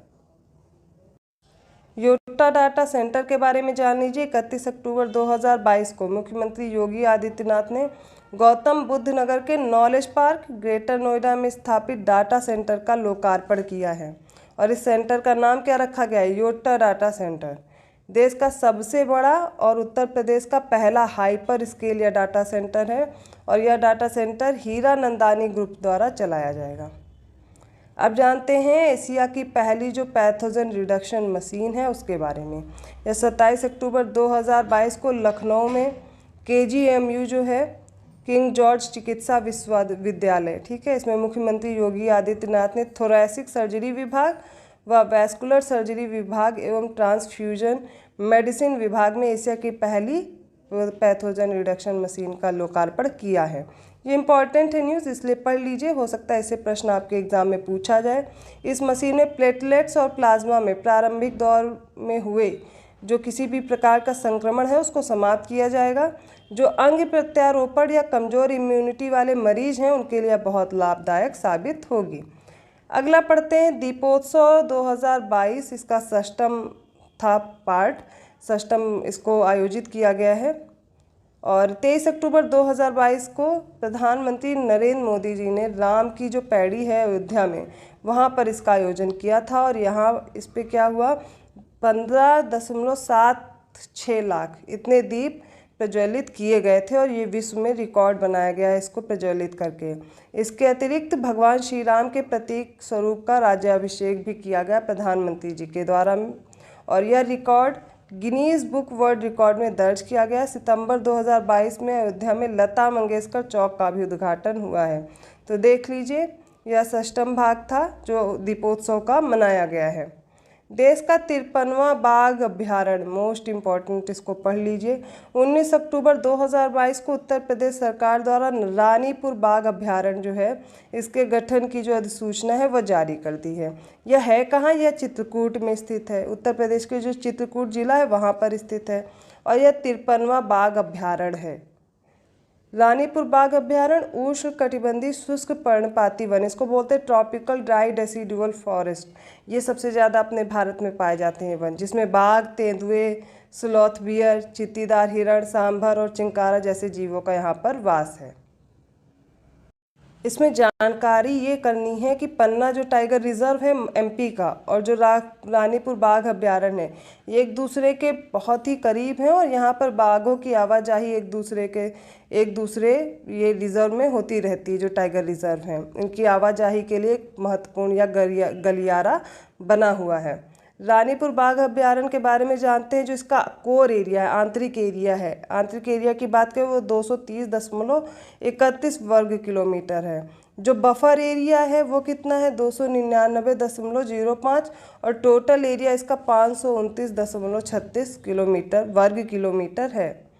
योटा डाटा सेंटर के बारे में जान लीजिए। 31 अक्टूबर 2022 को मुख्यमंत्री योगी आदित्यनाथ ने गौतम बुद्ध नगर के नॉलेज पार्क ग्रेटर नोएडा में स्थापित डाटा सेंटर का लोकार्पण किया है और इस सेंटर का नाम क्या रखा गया है? Yotta data centre. देश का सबसे बड़ा और उत्तर प्रदेश का पहला हाइपर स्केल यह डाटा सेंटर है और यह डाटा सेंटर हीरानंदानी ग्रुप द्वारा चलाया जाएगा। अब जानते हैं एशिया की पहली जो पैथोजन रिडक्शन मशीन है उसके बारे में। यह 27 अक्टूबर 2022 को लखनऊ में KGMU जो है किंग जॉर्ज चिकित्सा विश्वविद्यालय, ठीक है, इसमें मुख्यमंत्री योगी आदित्यनाथ ने थोरैसिक सर्जरी विभाग व वैस्कुलर सर्जरी विभाग एवं ट्रांसफ्यूजन मेडिसिन विभाग में एशिया की पहली पैथोजन रिडक्शन मशीन का लोकार्पण किया है। ये इंपॉर्टेंट है न्यूज़, इसलिए पढ़ लीजिए, हो सकता है ऐसे प्रश्न आपके एग्जाम में पूछा जाए। इस मशीन में प्लेटलेट्स और प्लाज्मा में प्रारंभिक दौर में हुए जो किसी भी प्रकार का संक्रमण है उसको समाप्त किया जाएगा। जो अंग प्रत्यारोपण या कमज़ोर इम्यूनिटी वाले मरीज हैं उनके लिए बहुत लाभदायक साबित होगी। अगला पढ़ते हैं दीपोत्सव 2022, इसका षष्ठम था पार्ट, षष्ठम इसको आयोजित किया गया है और 23 अक्टूबर 2022 को प्रधानमंत्री नरेंद्र मोदी जी ने राम की जो पैड़ी है अयोध्या में वहाँ पर इसका आयोजन किया था और यहाँ इस पे क्या हुआ, 15.76 लाख इतने दीप प्रज्वलित किए गए थे और ये विश्व में रिकॉर्ड बनाया गया है इसको प्रज्वलित करके। इसके अतिरिक्त भगवान श्री राम के प्रतीक स्वरूप का राज्याभिषेक भी किया गया प्रधानमंत्री जी के द्वारा और यह record Guinness book world record में दर्ज किया गया। सितंबर 2022 में अयोध्या में लता मंगेशकर चौक का भी उद्घाटन हुआ है। तो देख लीजिए यह षष्ठम भाग था जो दीपोत्सव का मनाया गया है। देश का 53वां बाघ अभ्यारण्य, मोस्ट इम्पॉर्टेंट, इसको पढ़ लीजिए। 19 अक्टूबर 2022 को उत्तर प्रदेश सरकार द्वारा रानीपुर बाघ अभ्यारण्य जो है इसके गठन की जो अधिसूचना है वह जारी कर दी है। यह है कहाँ? यह चित्रकूट में स्थित है। उत्तर प्रदेश के जो चित्रकूट जिला है वहाँ पर स्थित है और यह 53वां बाघ अभ्यारण्य है। रानीपुर बाघ अभ्यारण्य उष्ण कटिबंधीय शुष्क पर्णपाती वन, इसको बोलते हैं ट्रॉपिकल ड्राई डेसिडुअल फॉरेस्ट। ये सबसे ज़्यादा अपने भारत में पाए जाते हैं वन, जिसमें बाघ, तेंदुए, स्लॉथ बियर, चीतीदार हिरण, सांभर और चिंकारा जैसे जीवों का यहाँ पर वास है। इसमें जानकारी ये करनी है कि पन्ना जो टाइगर रिजर्व है एमपी का, और जो रानीपुर बाघ अभ्यारण्य है, ये एक दूसरे के बहुत ही करीब हैं और यहाँ पर बाघों की आवाजाही एक दूसरे ये रिजर्व में होती रहती है। जो टाइगर रिजर्व हैं इनकी आवाजाही के लिए एक महत्वपूर्ण या गलियारा बना हुआ है। रानीपुर बाघ अभ्यारण्य के बारे में जानते हैं। जो इसका कोर एरिया है, आंतरिक एरिया है, आंतरिक एरिया की बात करें वो 230.31 वर्ग किलोमीटर है। जो बफर एरिया है वो कितना है, 299.05, और टोटल एरिया इसका 529.36 वर्ग किलोमीटर है।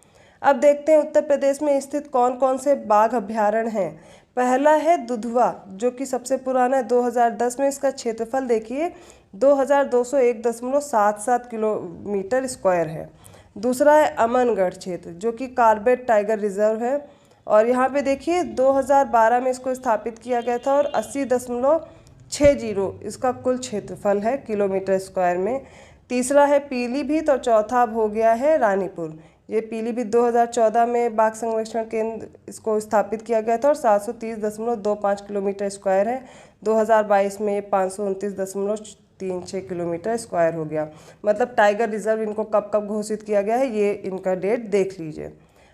अब देखते हैं उत्तर प्रदेश में स्थित कौन कौन से बाघ अभ्यारण्य हैं। पहला है दुधवा, जो कि सबसे पुराना है, 2010 में। इसका क्षेत्रफल देखिए 2201.77 किलोमीटर स्क्वायर है। दूसरा है अमनगढ़ क्षेत्र, जो कि कॉर्बेट टाइगर रिजर्व है, और यहाँ पे देखिए 2012 में इसको स्थापित किया गया था, और 80.60 इसका कुल क्षेत्रफल है किलोमीटर स्क्वायर में। तीसरा है पीलीभीत, और चौथा अब हो गया है रानीपुर। ये पीलीभीत 2014 में बाघ संरक्षण केंद्र इसको स्थापित किया गया था, और 730.25 किलोमीटर स्क्वायर है। 2022 में ये 529.36 किलोमीटर स्क्वायर हो गया। मतलब टाइगर रिजर्व इनको कब कब घोषित किया गया है, ये इनका डेट देख लीजिए।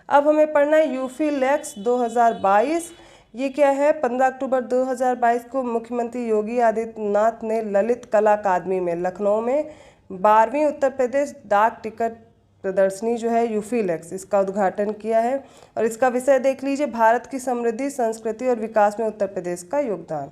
अब हमें पढ़ना है यूफी लेक्स 2022। ये क्या है, 15 अक्टूबर 2022 को मुख्यमंत्री योगी आदित्यनाथ ने ललित कला अकादमी में लखनऊ में 12वीं उत्तर प्रदेश डाक टिकट प्रदर्शनी जो है यूफीलेक्स, इसका उद्घाटन किया है। और इसका विषय देख लीजिए, भारत की समृद्धि, संस्कृति और विकास में उत्तर प्रदेश का योगदान।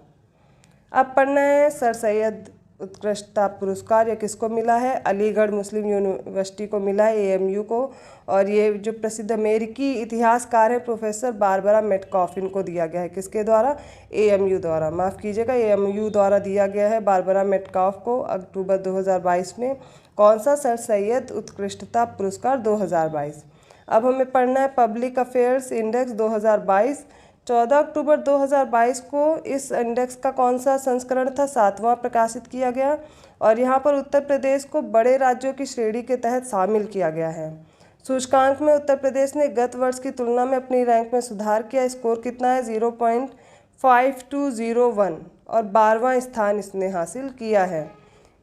अब पढ़ना है सर सैयद उत्कृष्टता पुरस्कार, ये किसको मिला है, अलीगढ़ मुस्लिम यूनिवर्सिटी को मिला है, एएमयू को। और ये जो प्रसिद्ध अमेरिकी इतिहासकार है प्रोफेसर बारबरा मेटकॉफ, इनको दिया गया है। किसके द्वारा, एएमयू द्वारा, माफ़ कीजिएगा, एएमयू द्वारा दिया गया है बारबरा मेटकॉफ को अक्टूबर 2022 में। कौन सा, सर सैयद उत्कृष्टता पुरस्कार 2022। अब हमें पढ़ना है पब्लिक अफेयर्स इंडेक्स 2022। 14 अक्टूबर 2022 को इस इंडेक्स का कौन सा संस्करण था, 7वां प्रकाशित किया गया। और यहाँ पर उत्तर प्रदेश को बड़े राज्यों की श्रेणी के तहत शामिल किया गया है। सूचकांक में उत्तर प्रदेश ने गत वर्ष की तुलना में अपनी रैंक में सुधार किया। स्कोर कितना है, 0.5201, और 12वां स्थान इसने हासिल किया है।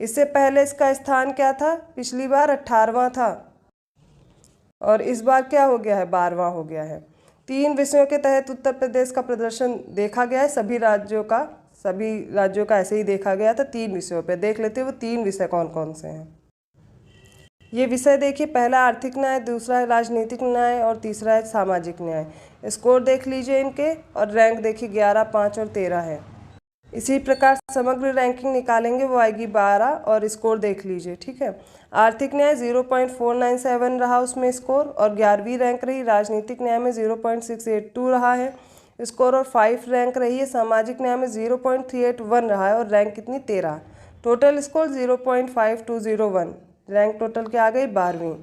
इससे पहले इसका स्थान क्या था, पिछली बार 18वां था, और इस बार क्या हो गया है, 12वां हो गया है। 3 विषयों के तहत उत्तर प्रदेश का प्रदर्शन देखा गया है। सभी राज्यों का ऐसे ही देखा गया था। 3 विषयों पे देख लेते हैं वो 3 विषय कौन कौन से हैं। ये विषय देखिए, पहला आर्थिक न्याय, दूसरा है राजनीतिक न्याय, और तीसरा है सामाजिक न्याय। स्कोर देख लीजिए इनके, और रैंक देखिए 11, 5 और 13 है। इसी प्रकार समग्र रैंकिंग निकालेंगे, वो आएगी 12, और स्कोर देख लीजिए, ठीक है। आर्थिक न्याय 0.497 रहा उसमें स्कोर, और 11वीं रैंक रही। राजनीतिक न्याय में 0.682 रहा है स्कोर, और 5 रैंक रही है। सामाजिक न्याय में 0.381 रहा है, और रैंक कितनी, 13। टोटल स्कोर 0.5201, रैंक टोटल क्या आ गई, 12वीं।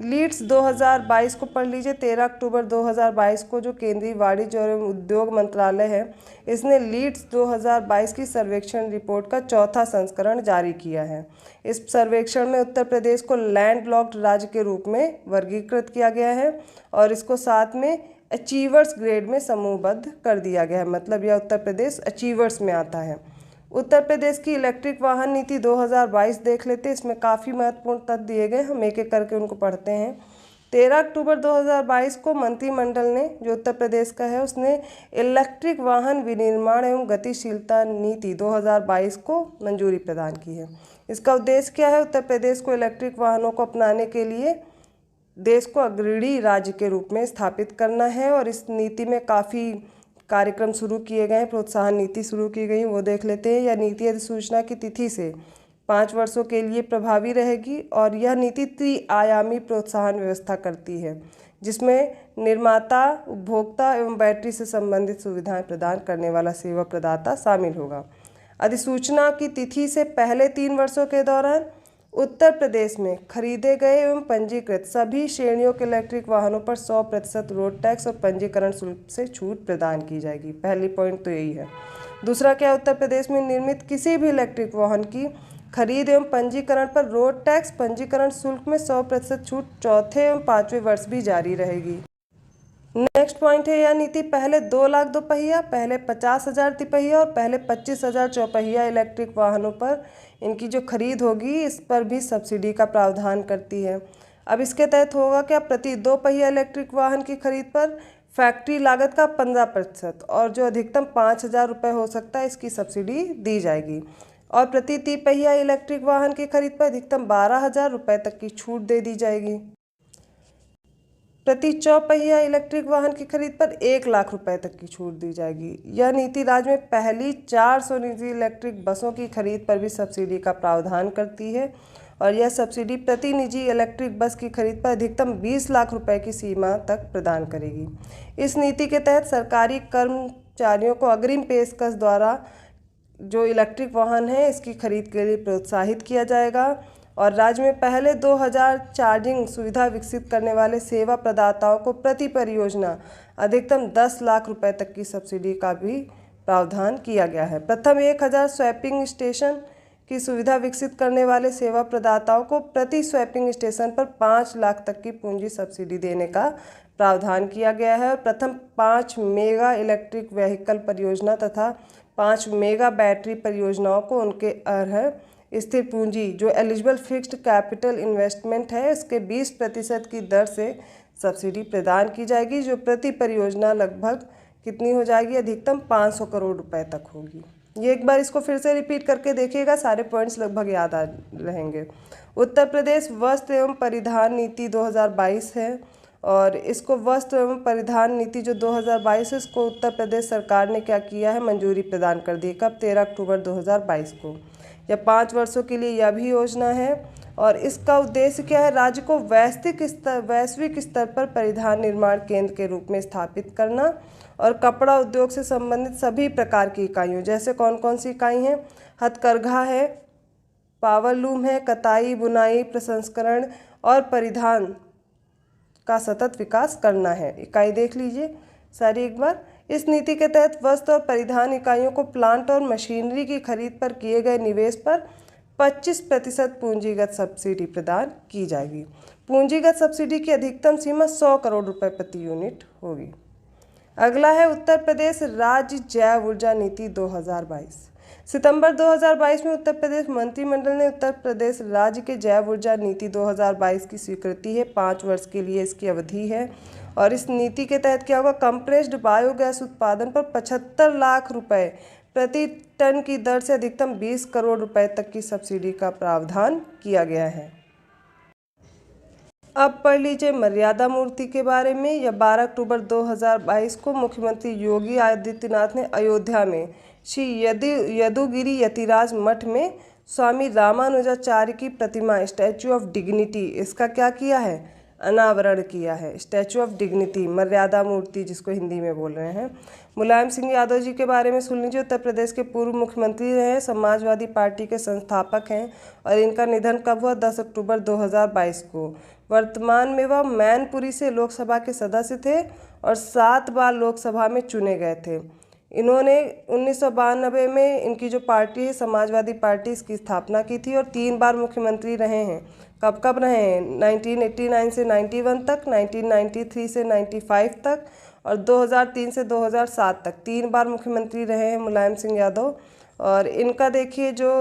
लीड्स 2022 को पढ़ लीजिए। 13 अक्टूबर 2022 को जो केंद्रीय वाणिज्य और उद्योग मंत्रालय है, इसने लीड्स 2022 की सर्वेक्षण रिपोर्ट का 4था संस्करण जारी किया है। इस सर्वेक्षण में उत्तर प्रदेश को लैंड लॉक्ड राज्य के रूप में वर्गीकृत किया गया है, और इसको साथ में अचीवर्स ग्रेड में समूहबद्ध कर दिया गया है। मतलब यह उत्तर प्रदेश अचीवर्स में आता है। उत्तर प्रदेश की इलेक्ट्रिक वाहन नीति 2022 देख लेते हैं। इसमें काफ़ी महत्वपूर्ण तथ्य दिए गए, हम एक एक करके उनको पढ़ते हैं। 13 अक्टूबर 2022 को मंत्रिमंडल ने, जो उत्तर प्रदेश का है, उसने इलेक्ट्रिक वाहन विनिर्माण एवं गतिशीलता नीति 2022 को मंजूरी प्रदान की है। इसका उद्देश्य क्या है, उत्तर प्रदेश को इलेक्ट्रिक वाहनों को अपनाने के लिए देश को अग्रणी राज्य के रूप में स्थापित करना है। और इस नीति में काफ़ी कार्यक्रम शुरू किए गए, प्रोत्साहन नीति शुरू की गई, वो देख लेते हैं। यह नीति अधिसूचना की तिथि से 5 वर्षों के लिए प्रभावी रहेगी, और यह नीति त्रिआयामी प्रोत्साहन व्यवस्था करती है, जिसमें निर्माता, उपभोक्ता एवं बैटरी से संबंधित सुविधाएं प्रदान करने वाला सेवा प्रदाता शामिल होगा। अधिसूचना की तिथि से पहले 3 वर्षों के दौरान उत्तर प्रदेश में खरीदे गए एवं पंजीकृत सभी श्रेणियों के इलेक्ट्रिक वाहनों पर 100% रोड टैक्स और पंजीकरण शुल्क से छूट प्रदान की जाएगी। पहली पॉइंट तो यही है। दूसरा क्या, उत्तर प्रदेश में निर्मित किसी भी इलेक्ट्रिक वाहन की खरीद एवं पंजीकरण पर रोड टैक्स पंजीकरण शुल्क में 100% छूट चौथे एवं पाँचवें वर्ष भी जारी रहेगी। नेक्स्ट पॉइंट है, यह नीति पहले 2 लाख दोपहिया, पहले 50,000 तिपहिया और पहले 25,000 चौपहिया इलेक्ट्रिक वाहनों पर इनकी जो खरीद होगी इस पर भी सब्सिडी का प्रावधान करती है। अब इसके तहत होगा क्या, प्रति 2 पहिया इलेक्ट्रिक वाहन की खरीद पर फैक्ट्री लागत का 15% और जो अधिकतम 5,000 रुपये हो सकता है इसकी सब्सिडी दी जाएगी। और प्रति 3 पहिया इलेक्ट्रिक वाहन की खरीद पर अधिकतम 12,000 रुपये तक की छूट दे दी जाएगी। प्रति 4 पहिया इलेक्ट्रिक वाहन की खरीद पर 1 लाख रुपए तक की छूट दी जाएगी। यह नीति राज्य में पहली 400 निजी इलेक्ट्रिक बसों की खरीद पर भी सब्सिडी का प्रावधान करती है और यह सब्सिडी प्रति निजी इलेक्ट्रिक बस की खरीद पर अधिकतम 20 लाख रुपए की सीमा तक प्रदान करेगी। इस नीति के तहत सरकारी कर्मचारियों को अग्रिम पेशकश द्वारा जो इलेक्ट्रिक वाहन है इसकी खरीद के लिए प्रोत्साहित किया जाएगा और राज्य में पहले 2000 चार्जिंग सुविधा विकसित करने वाले सेवा प्रदाताओं को प्रति परियोजना अधिकतम 10 लाख रुपए तक की सब्सिडी का भी प्रावधान किया गया है। प्रथम 1000 स्वैपिंग स्टेशन की सुविधा विकसित करने वाले सेवा प्रदाताओं को प्रति स्वैपिंग स्टेशन पर 5 लाख तक की पूंजी सब्सिडी देने का प्रावधान किया गया है और प्रथम 5 मेगा इलेक्ट्रिक व्हीकल परियोजना तथा 5 मेगा बैटरी परियोजनाओं को उनके अर्ह स्थिर पूंजी जो एलिजिबल फिक्स्ड कैपिटल इन्वेस्टमेंट है इसके 20% की दर से सब्सिडी प्रदान की जाएगी, जो प्रति परियोजना लगभग कितनी हो जाएगी, अधिकतम 500 करोड़ रुपए तक होगी। ये एक बार इसको फिर से रिपीट करके देखिएगा, सारे पॉइंट्स लगभग याद आ रहेंगे। उत्तर प्रदेश वस्त्र एवं परिधान नीति 2022 है और इसको वस्त्र एवं परिधान नीति जो 2022 है इसको उत्तर प्रदेश सरकार ने क्या किया है, मंजूरी प्रदान कर दी। कब, 13 अक्टूबर 2022 को। यह 5 वर्षों के लिए यह भी योजना है और इसका उद्देश्य क्या है, राज्य को वैश्विक स्तर पर परिधान निर्माण केंद्र के रूप में स्थापित करना और कपड़ा उद्योग से संबंधित सभी प्रकार की इकाइयों, जैसे कौन कौन सी इकाई हैं, हथकरघा है, पावरलूम है, कताई बुनाई प्रसंस्करण और परिधान का सतत विकास करना है। इकाई देख लीजिए सारी एक बार। इस नीति के तहत वस्त्र और परिधान इकाइयों को प्लांट और मशीनरी की खरीद पर किए गए निवेश पर 25% पूंजीगत सब्सिडी प्रदान की जाएगी। पूंजीगत सब्सिडी की अधिकतम सीमा 100 करोड़ रुपए प्रति यूनिट होगी। अगला है उत्तर प्रदेश राज्य जैव ऊर्जा नीति 2022। सितंबर 2022 में उत्तर प्रदेश मंत्रिमंडल ने उत्तर प्रदेश राज्य के जैव ऊर्जा नीति 2022 की स्वीकृति है। 5 वर्ष के लिए इसकी अवधि है और इस नीति के तहत क्या होगा, कंप्रेस्ड बायोगैस उत्पादन पर 75 लाख रुपए प्रति टन की दर से अधिकतम 20 करोड़ रुपए तक की सब्सिडी का प्रावधान किया गया है। अब पढ़ लीजिए मर्यादा मूर्ति के बारे में। यह 12 अक्टूबर 2022 को मुख्यमंत्री योगी आदित्यनाथ ने अयोध्या में श्री यदुगिरी यतिराज मठ में स्वामी रामानुजाचार्य की प्रतिमा स्टैचू ऑफ डिग्निटी इसका क्या किया है, अनावरण किया है। स्टैचू ऑफ डिग्निटी, मर्यादा मूर्ति जिसको हिंदी में बोल रहे हैं। मुलायम सिंह यादव जी के बारे में सुन लीजिए। उत्तर प्रदेश के पूर्व मुख्यमंत्री रहे, समाजवादी पार्टी के संस्थापक हैं और इनका निधन कब हुआ, 10 अक्टूबर 2022 को। वर्तमान में वह मैनपुरी से लोकसभा के सदस्य थे और 7 बार लोकसभा में चुने गए थे। इन्होंने 1992 में इनकी जो पार्टी है समाजवादी पार्टी, इसकी स्थापना की थी और 3 बार मुख्यमंत्री रहे हैं। कब कब रहे हैं, 1989 से 91 तक, 1993 से 95 तक और 2003 से 2007 तक 3 बार मुख्यमंत्री रहे हैं मुलायम सिंह यादव। और इनका देखिए जो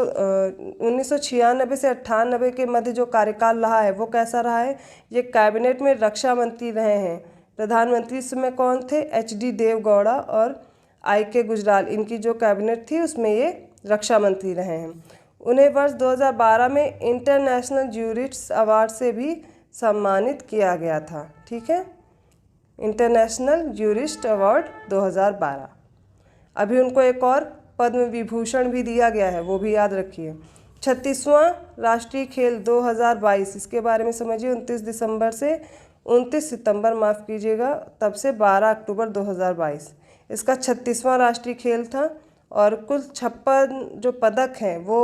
1996 से 98 के मध्य जो कार्यकाल रहा है वो कैसा रहा है, ये कैबिनेट में रक्षा मंत्री रहे हैं। प्रधानमंत्री इस समय कौन थे, HD देवगौड़ा और IK गुजराल, इनकी जो कैबिनेट थी उसमें ये रक्षा मंत्री रहे हैं। उन्हें वर्ष 2012 में इंटरनेशनल ज्यूरिस्ट अवार्ड से भी सम्मानित किया गया था। ठीक है, इंटरनेशनल ज्यूरिस्ट अवार्ड 2012। अभी उनको एक और पद्म विभूषण भी दिया गया है, वो भी याद रखिए। 36वां राष्ट्रीय खेल 2022 इसके बारे में समझिए। 29 दिसंबर से 29 सितंबर माफ़ कीजिएगा, तब से 12 अक्टूबर 2022 इसका 36वां राष्ट्रीय खेल था और कुल 56 जो पदक हैं वो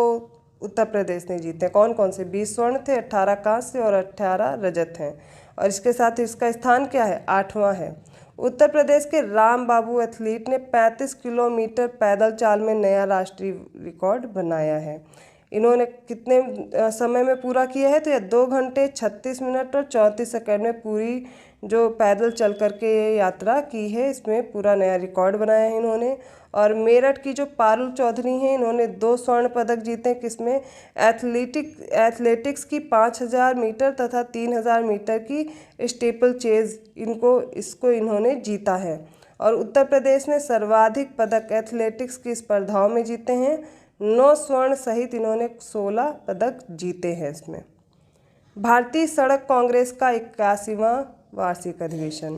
उत्तर प्रदेश ने जीते। कौन कौन से? 20 स्वर्ण थे, 18 कांस्य और 18 रजत हैं। और इसके साथ इसका स्थान क्या है? 8वां है। उत्तर प्रदेश के राम बाबू एथलीट ने 35 किलोमीटर पैदल चाल में नया राष्ट्रीय रिकॉर्ड बनाया है। इन्होंने कितने समय में पूरा किया है? तो यह 2 घंटे 36 मिनट और 34 सेकंड में पूरी जो पैदल चल करके ये यात्रा की है, इसमें पूरा नया रिकॉर्ड बनाया है इन्होंने। और मेरठ की जो पारुल चौधरी हैं, इन्होंने 2 स्वर्ण पदक जीते। किसमें? एथलेटिक्स की 5000 मीटर तथा 3000 मीटर की स्टीपल चेज इसको इन्होंने जीता है। और उत्तर प्रदेश ने सर्वाधिक पदक एथलेटिक्स की स्पर्धाओं में जीते हैं। 9 स्वर्ण सहित इन्होंने 16 पदक जीते हैं इसमें। भारतीय सड़क कांग्रेस का 81वां वार्षिक अधिवेशन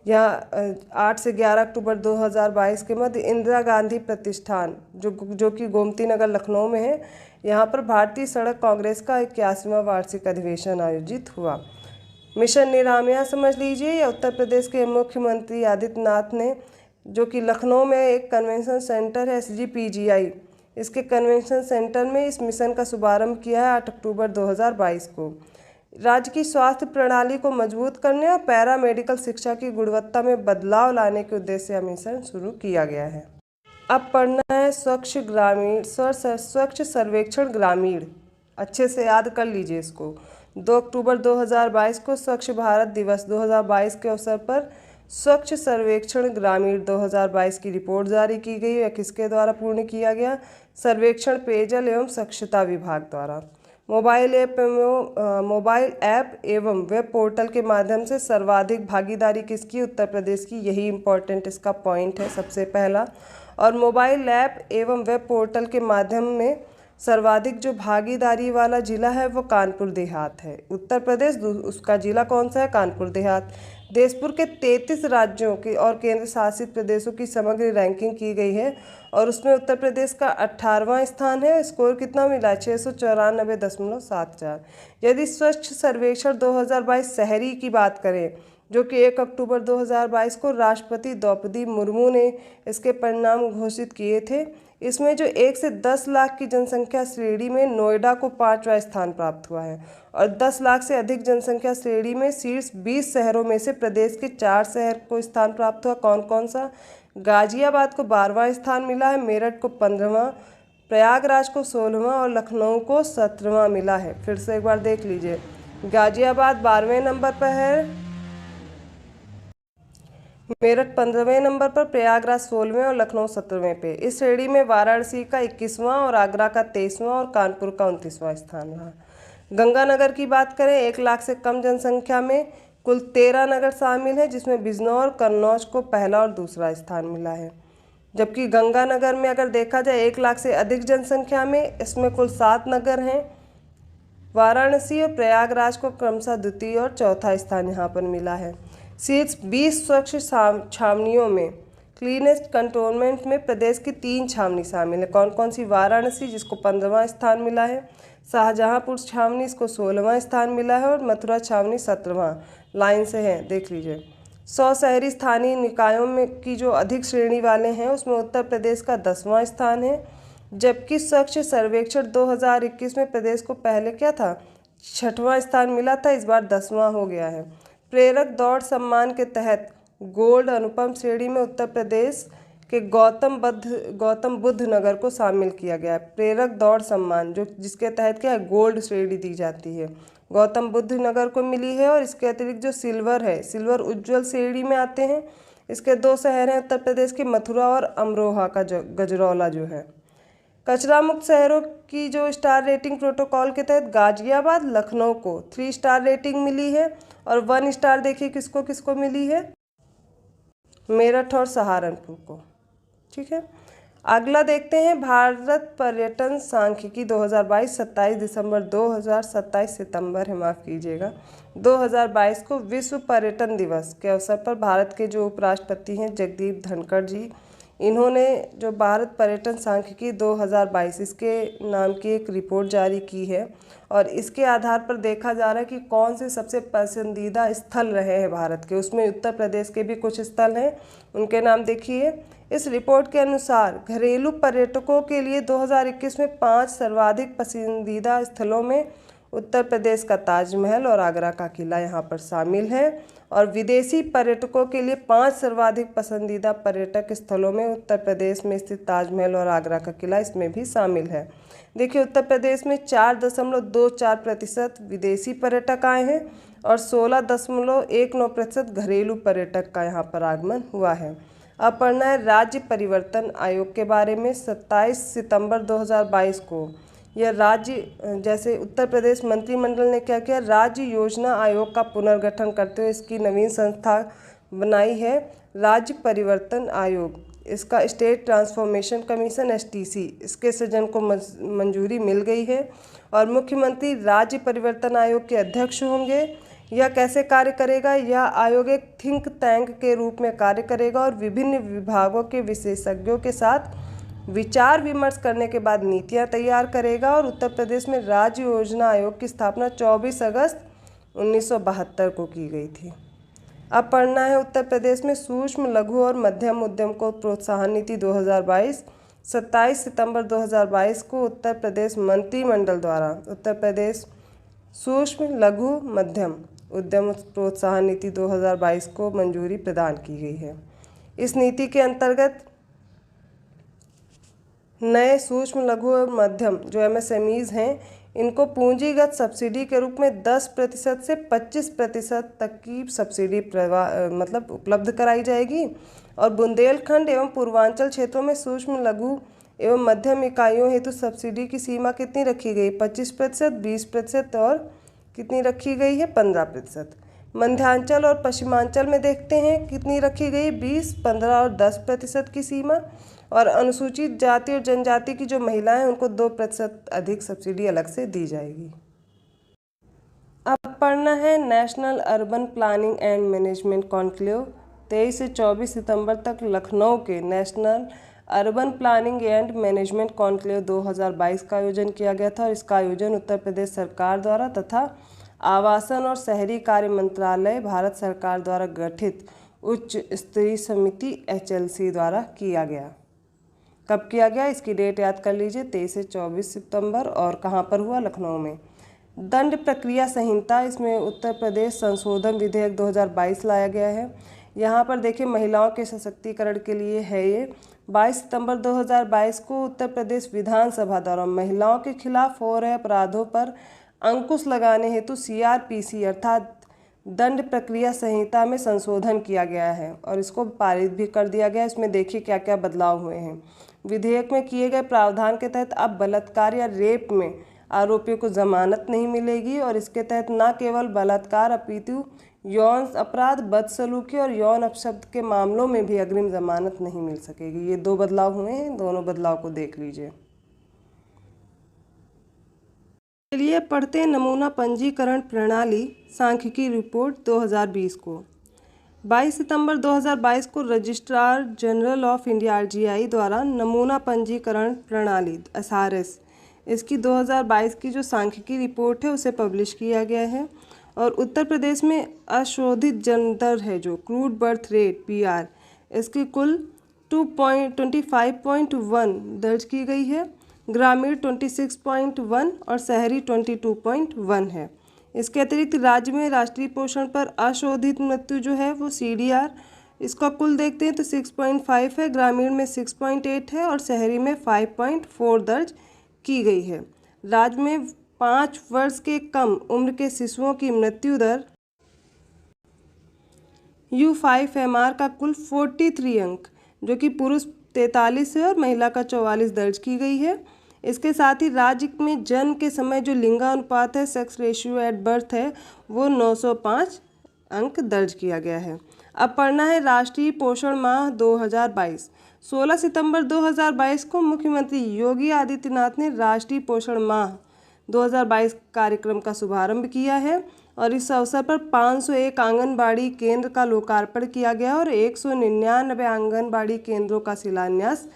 यहाँ 8 से 11 अक्टूबर 2022 के मध्य इंदिरा गांधी प्रतिष्ठान जो कि गोमती नगर लखनऊ में है, यहाँ पर भारतीय सड़क कांग्रेस का 81वां वार्षिक अधिवेशन आयोजित हुआ। मिशन निरामया समझ लीजिए, या उत्तर प्रदेश के मुख्यमंत्री आदित्यनाथ ने, जो कि लखनऊ में एक कन्वेंशन सेंटर है SGPGI, इसके कन्वेंशन सेंटर में इस मिशन का शुभारंभ किया है 8 अक्टूबर 2022 को। राज्य की स्वास्थ्य प्रणाली को मजबूत करने और पैरा मेडिकल शिक्षा की गुणवत्ता में बदलाव लाने के उद्देश्य से मिशन शुरू किया गया है। अब पढ़ना है स्वच्छ सर्वेक्षण ग्रामीण। अच्छे से याद कर लीजिए इसको। 2 अक्टूबर 2022 को स्वच्छ भारत दिवस 2022 के अवसर पर स्वच्छ सर्वेक्षण ग्रामीण 2022 की रिपोर्ट जारी की गई। यह किसके द्वारा पूर्ण किया गया? सर्वेक्षण पेयजल एवं स्वच्छता विभाग द्वारा। मोबाइल ऐप एवं वेब पोर्टल के माध्यम से सर्वाधिक भागीदारी किसकी? उत्तर प्रदेश की। यही इम्पोर्टेंट इसका पॉइंट है सबसे पहला। और मोबाइल ऐप एवं वेब पोर्टल के माध्यम में सर्वाधिक जो भागीदारी वाला जिला है वो कानपुर देहात है। उत्तर प्रदेश उसका जिला कौन सा है? कानपुर देहात। देशपुर के 33 राज्यों की और केंद्र शासित प्रदेशों की समग्र रैंकिंग की गई है और उसमें उत्तर प्रदेश का 18वां स्थान है। स्कोर कितना मिला? 694.74। यदि स्वच्छ सर्वेक्षण 2022 शहरी की बात करें, जो कि 1 अक्टूबर 2022 को राष्ट्रपति द्रौपदी मुर्मू ने इसके परिणाम घोषित किए थे, इसमें जो 1 से 10 लाख की जनसंख्या श्रेणी में नोएडा को 5वां स्थान प्राप्त हुआ है और 10 लाख से अधिक जनसंख्या श्रेणी में शीर्ष 20 शहरों में से प्रदेश के 4 शहर को स्थान प्राप्त हुआ। कौन कौन सा? गाजियाबाद को 12वां स्थान मिला है, मेरठ को 15वां, प्रयागराज को 16वां और लखनऊ को 17वां मिला है। फिर से एक बार देख लीजिए। गाजियाबाद 12वें नंबर पर है, मेरठ 15वें नंबर पर, प्रयागराज 16वें और लखनऊ 17वें पे। इस श्रेणी में वाराणसी का 21वां और आगरा का 23वां और कानपुर का 29वां स्थान रहा। गंगानगर की बात करें, 1 लाख से कम जनसंख्या में कुल 13 नगर शामिल हैं, जिसमें बिजनौर कन्नौज को पहला और दूसरा स्थान मिला है। जबकि गंगानगर में अगर देखा जाए 1 लाख से अधिक जनसंख्या में, इसमें कुल 7 नगर हैं। वाराणसी और प्रयागराज को क्रमशः द्वितीय और चौथा स्थान यहाँ पर मिला है। शीर्ष 20 स्वच्छ छावनियों में क्लीनेस्ट कंटोनमेंट में प्रदेश की 3 छावनी शामिल है। कौन कौन सी? वाराणसी जिसको 15वां स्थान मिला है, शाहजहांपुर छावनी इसको 16वां स्थान मिला है और मथुरा छावनी 17वां। लाइन से है, देख लीजिए। 100 शहरी स्थानीय निकायों में की जो अधिक श्रेणी वाले हैं उसमें उत्तर प्रदेश का 10वां स्थान है। जबकि स्वच्छ सर्वेक्षण 2021 में प्रदेश को पहले क्या था? 6वां स्थान मिला था, इस बार 10वां हो गया है। प्रेरक दौड़ सम्मान के तहत गोल्ड अनुपम श्रेणी में उत्तर प्रदेश के गौतम बुद्ध नगर को शामिल किया गया है। प्रेरक दौड़ सम्मान जिसके तहत क्या है? गोल्ड श्रेणी दी जाती है, गौतम बुद्ध नगर को मिली है। और इसके अतिरिक्त जो सिल्वर है, सिल्वर उज्ज्वल श्रेणी में आते हैं। इसके 2 शहर हैं उत्तर प्रदेश के, मथुरा और अमरोहा का गजरौला जो है। कचरा मुक्त शहरों की जो स्टार रेटिंग प्रोटोकॉल के तहत गाजियाबाद लखनऊ को 3 स्टार रेटिंग मिली है और 1 स्टार देखिए किसको किसको मिली है? मेरठ और सहारनपुर को। ठीक है, अगला देखते हैं भारत पर्यटन सांख्यिकी 2022 27 सितंबर है, माफ़ कीजिएगा, 2022 को विश्व पर्यटन दिवस के अवसर पर भारत के जो उपराष्ट्रपति हैं जगदीप धनखड़ जी, इन्होंने जो भारत पर्यटन सांख्यिकी 2022 इसके नाम की एक रिपोर्ट जारी की है और इसके आधार पर देखा जा रहा है कि कौन से सबसे पसंदीदा स्थल रहे हैं भारत के। उसमें उत्तर प्रदेश के भी कुछ स्थल हैं, उनके नाम देखिए। इस रिपोर्ट के अनुसार घरेलू पर्यटकों के लिए 2021 में 5 सर्वाधिक पसंदीदा स्थलों में उत्तर प्रदेश का ताजमहल और आगरा का किला यहाँ पर शामिल है। और विदेशी पर्यटकों के लिए 5 सर्वाधिक पसंदीदा पर्यटक स्थलों में उत्तर प्रदेश में स्थित ताजमहल और आगरा का किला इसमें भी शामिल है। देखिए, उत्तर प्रदेश में 4.24% विदेशी पर्यटक आए हैं और 16.19% घरेलू पर्यटक का यहाँ पर आगमन हुआ है। अब पढ़ना है राज्य परिवर्तन आयोग के बारे में। 27 सितंबर 2022 को यह राज्य, जैसे उत्तर प्रदेश मंत्रिमंडल ने क्या किया, राज्य योजना आयोग का पुनर्गठन करते हुए इसकी नवीन संस्था बनाई है राज्य परिवर्तन आयोग। इसका स्टेट ट्रांसफॉर्मेशन कमीशन STC, इसके सृजन को मंजूरी मिल गई है और मुख्यमंत्री राज्य परिवर्तन आयोग के अध्यक्ष होंगे। यह कैसे कार्य करेगा? यह आयोग एक थिंक टैंक के रूप में कार्य करेगा और विभिन्न विभागों के विशेषज्ञों के साथ विचार विमर्श करने के बाद नीतियां तैयार करेगा। और उत्तर प्रदेश में राज्य योजना आयोग की स्थापना 24 अगस्त 1972 को की गई थी। अब पढ़ना है उत्तर प्रदेश में सूक्ष्म लघु और मध्यम उद्यम को प्रोत्साहन नीति 2022। 27 सितंबर 2022 को उत्तर प्रदेश मंत्रिमंडल द्वारा उत्तर प्रदेश सूक्ष्म लघु मध्यम उद्यम प्रोत्साहन नीति 2022 को मंजूरी प्रदान की गई है। इस नीति के अंतर्गत नए सूक्ष्म लघु और मध्यम जो MSMEs हैं, इनको पूंजीगत सब्सिडी के रूप में 10% से 25% तक की सब्सिडी उपलब्ध कराई जाएगी। और बुंदेलखंड एवं पूर्वांचल क्षेत्रों में सूक्ष्म लघु एवं मध्यम इकाइयों हेतु सब्सिडी की सीमा कितनी रखी गई? 25%, 20% और कितनी रखी गई है? 15%। मध्यांचल और पश्चिमांचल में देखते हैं कितनी रखी गई? 20, 15 और 10% की सीमा। और अनुसूचित जाति और जनजाति की जो महिलाएं हैं उनको 2% अधिक सब्सिडी अलग से दी जाएगी। अब पढ़ना है national urban planning and management conclave. 23 से 24 सितंबर तक लखनऊ के national urban planning and management conclave 2022 का आयोजन किया गया था और इसका आयोजन उत्तर प्रदेश सरकार द्वारा तथा आवासन और शहरी कार्य मंत्रालय भारत सरकार द्वारा गठित उच्च स्तरीय समिति HLC द्वारा किया गया। कब किया गया? इसकी डेट याद कर लीजिए, 23 से 24 सितंबर। और कहाँ पर हुआ? लखनऊ में। दंड प्रक्रिया संहिता, इसमें उत्तर प्रदेश संशोधन विधेयक 2022 लाया गया है। यहाँ पर देखिए महिलाओं के सशक्तिकरण के लिए है ये। 22 सितंबर 2022 को उत्तर प्रदेश विधानसभा द्वारा महिलाओं के खिलाफ हो रहे अपराधों पर अंकुश लगाने हेतु CRPC अर्थात दंड प्रक्रिया संहिता में संशोधन किया गया है और इसको पारित भी कर दिया गया। इसमें देखिए क्या क्या बदलाव हुए हैं। विधेयक में किए गए प्रावधान के तहत अब बलात्कार या रेप में आरोपियों को जमानत नहीं मिलेगी और इसके तहत न केवल बलात्कार अपितु यौन अपराध, बदसलूकी और यौन अपशब्द के मामलों में भी अग्रिम जमानत नहीं मिल सकेगी। ये 2 बदलाव हुए हैं, दोनों बदलाव को देख लीजिए। चलिए पढ़ते हैं नमूना पंजीकरण प्रणाली सांख्यिकी रिपोर्ट 2020 को। 22 सितंबर 2022 को registrar general of India RGI द्वारा नमूना पंजीकरण प्रणाली SRS इसकी 2022 की जो सांख्यिकी रिपोर्ट है उसे पब्लिश किया गया है। और उत्तर प्रदेश में अशोधित जन्म दर है जो क्रूड बर्थ रेट PR, इसकी कुल 25.1 दर्ज की गई है। ग्रामीण 26.1 और शहरी 22.1 है। इसके अतिरिक्त राज्य में राष्ट्रीय पोषण पर अशोधित मृत्यु जो है वो CDR, इसका कुल देखते हैं तो 6.5 है, ग्रामीण में 6.8 है और शहरी में 5.4 दर्ज की गई है। राज्य में 5 वर्ष के कम उम्र के शिशुओं की मृत्यु दर U5MR का कुल 43 अंक जो कि पुरुष 43 है और महिला का 44 दर्ज की गई है। इसके साथ ही राज्य में जन्म के समय जो लिंगानुपात है, सेक्स रेशियो एट बर्थ है, वो 905 अंक दर्ज किया गया है। अब पढ़ना है राष्ट्रीय पोषण माह 2022। 16 सितंबर 2022 को मुख्यमंत्री योगी आदित्यनाथ ने राष्ट्रीय पोषण माह 2022 कार्यक्रम का शुभारंभ किया है और इस अवसर पर 501 आंगनबाड़ी केंद्र का लोकार्पण किया गया और 199 आंगनबाड़ी केंद्रों का शिलान्यास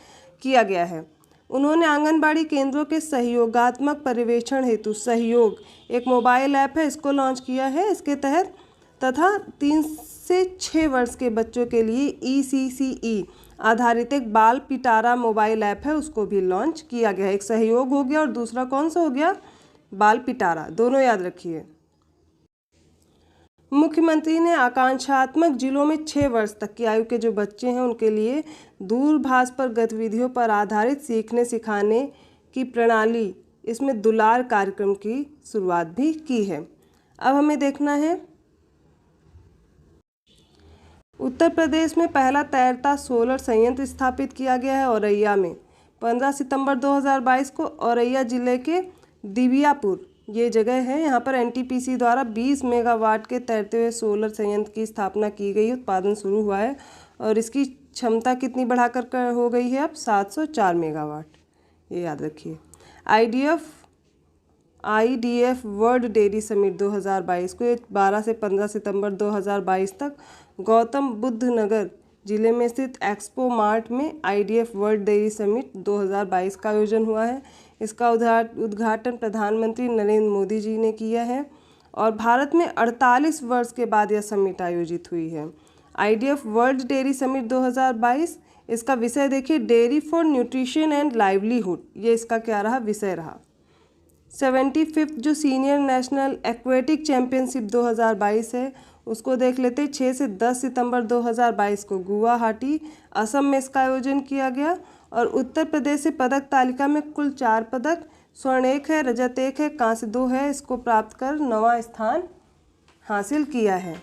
किया गया है। उन्होंने आंगनबाड़ी केंद्रों के सहयोगात्मक पर्यवेक्षण हेतु सहयोग एक मोबाइल ऐप है, इसको लॉन्च किया है। इसके तहत तथा 3 से 6 वर्ष के बच्चों के लिए ECCE आधारित एक बाल पिटारा मोबाइल ऐप है, उसको भी लॉन्च किया गया है। एक सहयोग हो गया और दूसरा कौन सा हो गया, बाल पिटारा, दोनों याद रखिए। मुख्यमंत्री ने आकांक्षात्मक जिलों में 6 वर्ष तक की आयु के जो बच्चे हैं उनके लिए दूरभाष पर गतिविधियों पर आधारित सीखने सिखाने की प्रणाली, इसमें दुलार कार्यक्रम की शुरुआत भी की है। अब हमें देखना है उत्तर प्रदेश में पहला तैरता सोलर संयंत्र स्थापित किया गया है औरैया में। 15 सितंबर 2022 को औरैया जिले के दिबियापुर ये जगह है, यहाँ पर NTPC द्वारा 20 मेगावाट के तैरते हुए सोलर संयंत्र की स्थापना की गई, उत्पादन शुरू हुआ है और इसकी क्षमता कितनी बढ़ाकर हो गई है अब 704 मेगावाट, ये याद रखिए। IDF वर्ल्ड डेयरी समिट 2022 को 12 से 15 सितंबर 2022 तक गौतम बुद्ध नगर जिले में स्थित एक्सपो मार्ट में IDF वर्ल्ड डेयरी समिट 2022 का आयोजन हुआ है। इसका उद्घाटन प्रधानमंत्री नरेंद्र मोदी जी ने किया है और भारत में 48 वर्ष के बाद यह समिट आयोजित हुई है। IDF वर्ल्ड डेयरी समिट 2022, इसका विषय देखिए, dairy for nutrition and livelihood, ये इसका क्या रहा, विषय रहा। 75th जो सीनियर नेशनल एक्वेटिक चैंपियनशिप 2022 है उसको देख लेते। 6 से 10 सितंबर 2022 को गुवाहाटी असम में इसका आयोजन किया गया और उत्तर प्रदेश से पदक तालिका में कुल 4 पदक, स्वर्ण 1 है, रजत 1 है, कांस्य 2 है, इसको प्राप्त कर 9वां स्थान हासिल किया है।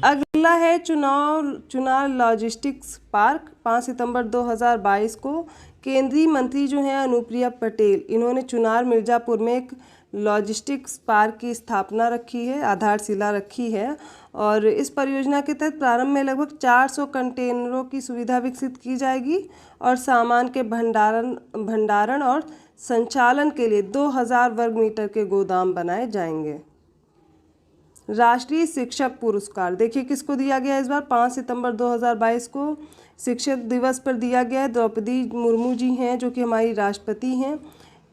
अगला है चुनार लॉजिस्टिक्स पार्क। 5 सितंबर 2022 को केंद्रीय मंत्री जो हैं अनुप्रिया पटेल, इन्होंने चुनार मिर्ज़ापुर में एक लॉजिस्टिक्स पार्क की स्थापना रखी है, आधारशिला रखी है और इस परियोजना के तहत प्रारंभ में लगभग 400 कंटेनरों की सुविधा विकसित की जाएगी और सामान के भंडारण और संचालन के लिए 2000 वर्ग मीटर के गोदाम बनाए जाएंगे। राष्ट्रीय शिक्षक पुरस्कार देखिए किसको दिया गया इस बार, 5 सितंबर 2022 को शिक्षक दिवस पर दिया गया है। द्रौपदी मुर्मू जी हैं जो कि हमारी राष्ट्रपति हैं,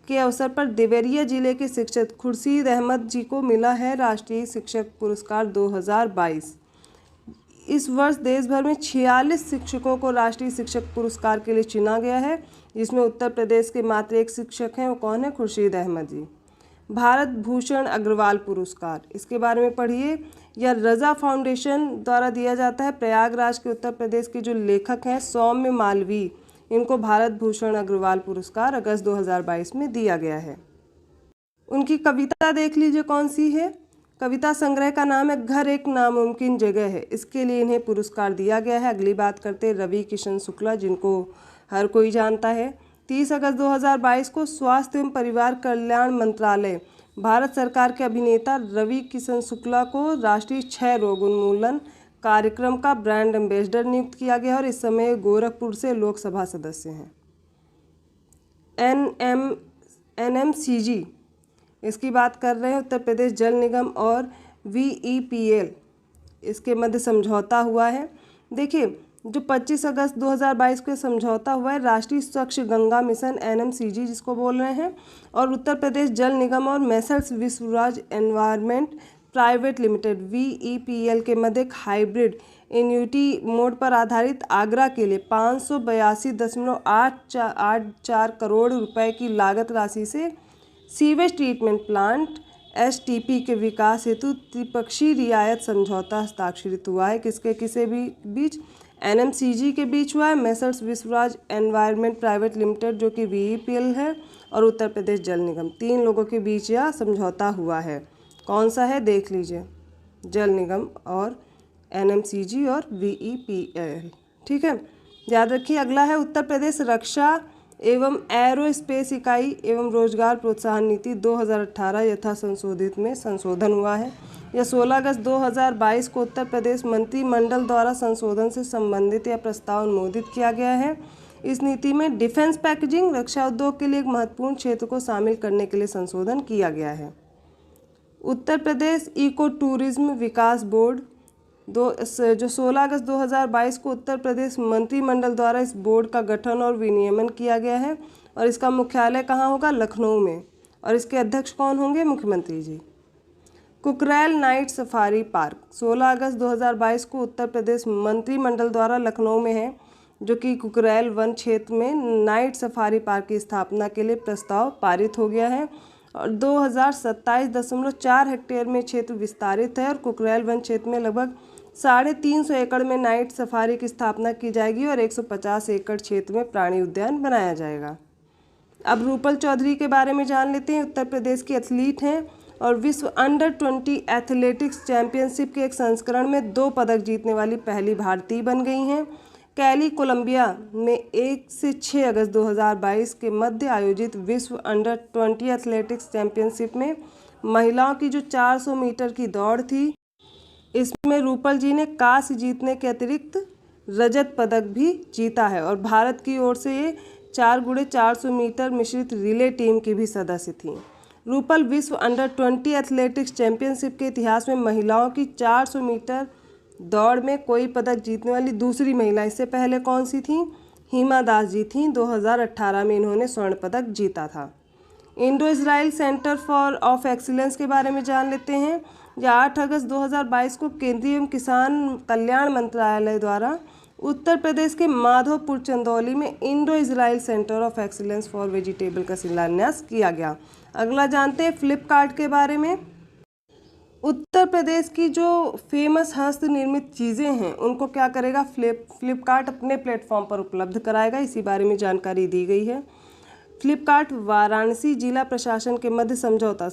के अवसर पर देवरिया जिले के शिक्षक खुर्शीद अहमद जी को मिला है राष्ट्रीय शिक्षक पुरस्कार 2022। इस वर्ष देश भर में 46 शिक्षकों को राष्ट्रीय शिक्षक पुरस्कार के लिए चुना गया है, जिसमें उत्तर प्रदेश के मात्र एक शिक्षक हैं, वो कौन है, खुर्शीद अहमद जी। भारत भूषण अग्रवाल पुरस्कार, इसके बारे में पढ़िए। यह रजा फाउंडेशन द्वारा दिया जाता है। प्रयागराज के उत्तर प्रदेश के जो लेखक हैं सौम्य मालवीय, इनको भारत भूषण अग्रवाल पुरस्कार अगस्त 2022 में दिया गया है। उनकी कविता देख लीजिए कौन सी है। कविता संग्रह का नाम है घर एक नामुमकिन जगह है, इसके लिए इन्हें पुरस्कार दिया गया है। अगली बात करते हैं रवि किशन शुक्ला, जिनको हर कोई जानता है। 30 अगस्त 2022 को स्वास्थ्य एवं परिवार कल्याण मंत्रालय भारत सरकार के अभिनेता रवि किशन शुक्ला को राष्ट्रीय क्षय रोग उन्मूलन कार्यक्रम का ब्रांड एम्बेसडर नियुक्त किया गया और इस समय गोरखपुर से लोकसभा सदस्य हैं। NMCG, इसकी बात कर रहे हैं, उत्तर प्रदेश जल निगम और VEPL, इसके मध्य समझौता हुआ है। देखिए जो 25 अगस्त 2022 को समझौता हुआ है राष्ट्रीय स्वच्छ गंगा मिशन NMCG जिसको बोल रहे हैं, और उत्तर प्रदेश जल निगम और messrs Vishwaraj environment private limited VEPL के मध्य एक हाइब्रिड एन्युटी मोड पर आधारित आगरा के लिए 582.884 करोड़ रुपए की लागत राशि से सीवेज ट्रीटमेंट प्लांट STP के विकास हेतु त्रिपक्षीय रियायत समझौता हस्ताक्षरित हुआ है। किसके बीच, NMCG के बीच हुआ है, messrs Vishwaraj environment private limited जो कि VEPL है और उत्तर प्रदेश जल निगम, 3 लोगों के बीच यह समझौता हुआ है। कौन सा है देख लीजिए, जल निगम और NMCG और VEPL, ठीक है, याद रखिए। अगला है उत्तर प्रदेश रक्षा एवं एरोस्पेस इकाई एवं रोजगार प्रोत्साहन नीति 2018 यथा संशोधित में संशोधन हुआ है। यह 16 अगस्त 2022 को उत्तर प्रदेश मंत्रिमंडल द्वारा संशोधन से संबंधित यह प्रस्ताव अनुमोदित किया गया है। इस नीति में डिफेंस पैकेजिंग रक्षा उद्योग के लिए एक महत्वपूर्ण क्षेत्र को शामिल करने के लिए संशोधन किया गया है। उत्तर प्रदेश इको टूरिज्म विकास बोर्ड जो 16 अगस्त 2022 को उत्तर प्रदेश मंत्रिमंडल द्वारा इस बोर्ड का गठन और विनियमन किया गया है और इसका मुख्यालय कहाँ होगा? लखनऊ में। और इसके अध्यक्ष कौन होंगे? मुख्यमंत्री जी। कुकरेल नाइट सफारी पार्क 16 अगस्त 2022 को उत्तर प्रदेश मंत्रिमंडल द्वारा लखनऊ में है, जो कि कुकरेल वन क्षेत्र में नाइट सफारी पार्क की स्थापना के लिए प्रस्ताव पारित हो गया है और 2027.4 हेक्टेयर में क्षेत्र विस्तारित है और कुकरेल वन क्षेत्र में लगभग 350 एकड़ में नाइट सफारी की स्थापना की जाएगी और 150 एकड़ क्षेत्र में प्राणी उद्यान बनाया जाएगा। अब रूपल चौधरी के बारे में जान लेते हैं। उत्तर प्रदेश की एथलीट हैं और विश्व अंडर 20 एथलेटिक्स चैंपियनशिप के एक संस्करण में 2 पदक जीतने वाली पहली भारतीय बन गई हैं। कैली कोलंबिया में 1 से 6 अगस्त 2022 के मध्य आयोजित विश्व अंडर 20 एथलेटिक्स चैंपियनशिप में महिलाओं की जो 400 मीटर की दौड़ थी, इसमें रूपल जी ने कांस्य जीतने के अतिरिक्त रजत पदक भी जीता है और भारत की ओर से ये 4x400 मीटर मिश्रित रिले टीम की भी सदस्य थी। रूपल विश्व अंडर 20 एथलेटिक्स चैंपियनशिप के इतिहास में महिलाओं की 400 मीटर दौड़ में कोई पदक जीतने वाली दूसरी महिला इससे पहले कौन सी थी? हिमा दास जी थी। 2018 में इन्होंने स्वर्ण पदक जीता था। Indo Israel centre for of excellence के बारे में जान लेते हैं। यह 8 अगस्त 2022 को केंद्रीय एवं किसान कल्याण मंत्रालय द्वारा उत्तर प्रदेश के माधोपुर चंदौली में Indo Israel centre of excellence for vegetable का शिलान्यास किया गया। अगला जानते हैं फ्लिपकार्ट के बारे में। उत्तर प्रदेश की जो फेमस हस्त निर्मित चीज़ें हैं उनको क्या करेगा? फ्लिपकार्ट अपने प्लेटफॉर्म पर उपलब्ध कराएगा। इसी बारे में जानकारी दी गई है। फ्लिपकार्ट वाराणसी जिला प्रशासन के मध्य समझौता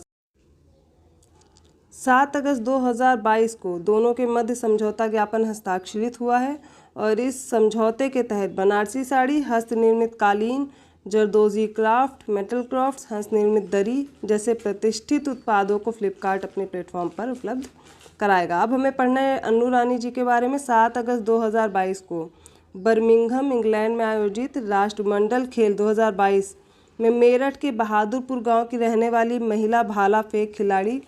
7 अगस्त 2022 को दोनों के मध्य समझौता ज्ञापन हस्ताक्षरित हुआ है और इस समझौते के तहत बनारसी साड़ी, हस्त निर्मित कालीन, जरदोजी क्राफ्ट, मेटल क्राफ्ट्स, हस्त निर्मित दरी जैसे प्रतिष्ठित उत्पादों को फ्लिपकार्ट अपने प्लेटफॉर्म पर उपलब्ध कराएगा। अब हमें पढ़ना है अन्नू रानी जी के बारे में। 7 अगस्त 2022 को बर्मिंघम इंग्लैंड में आयोजित राष्ट्रमंडल खेल 2022 में मेरठ के बहादुरपुर गांव की रहने वाली महिला भाला फेंक खिलाड़ी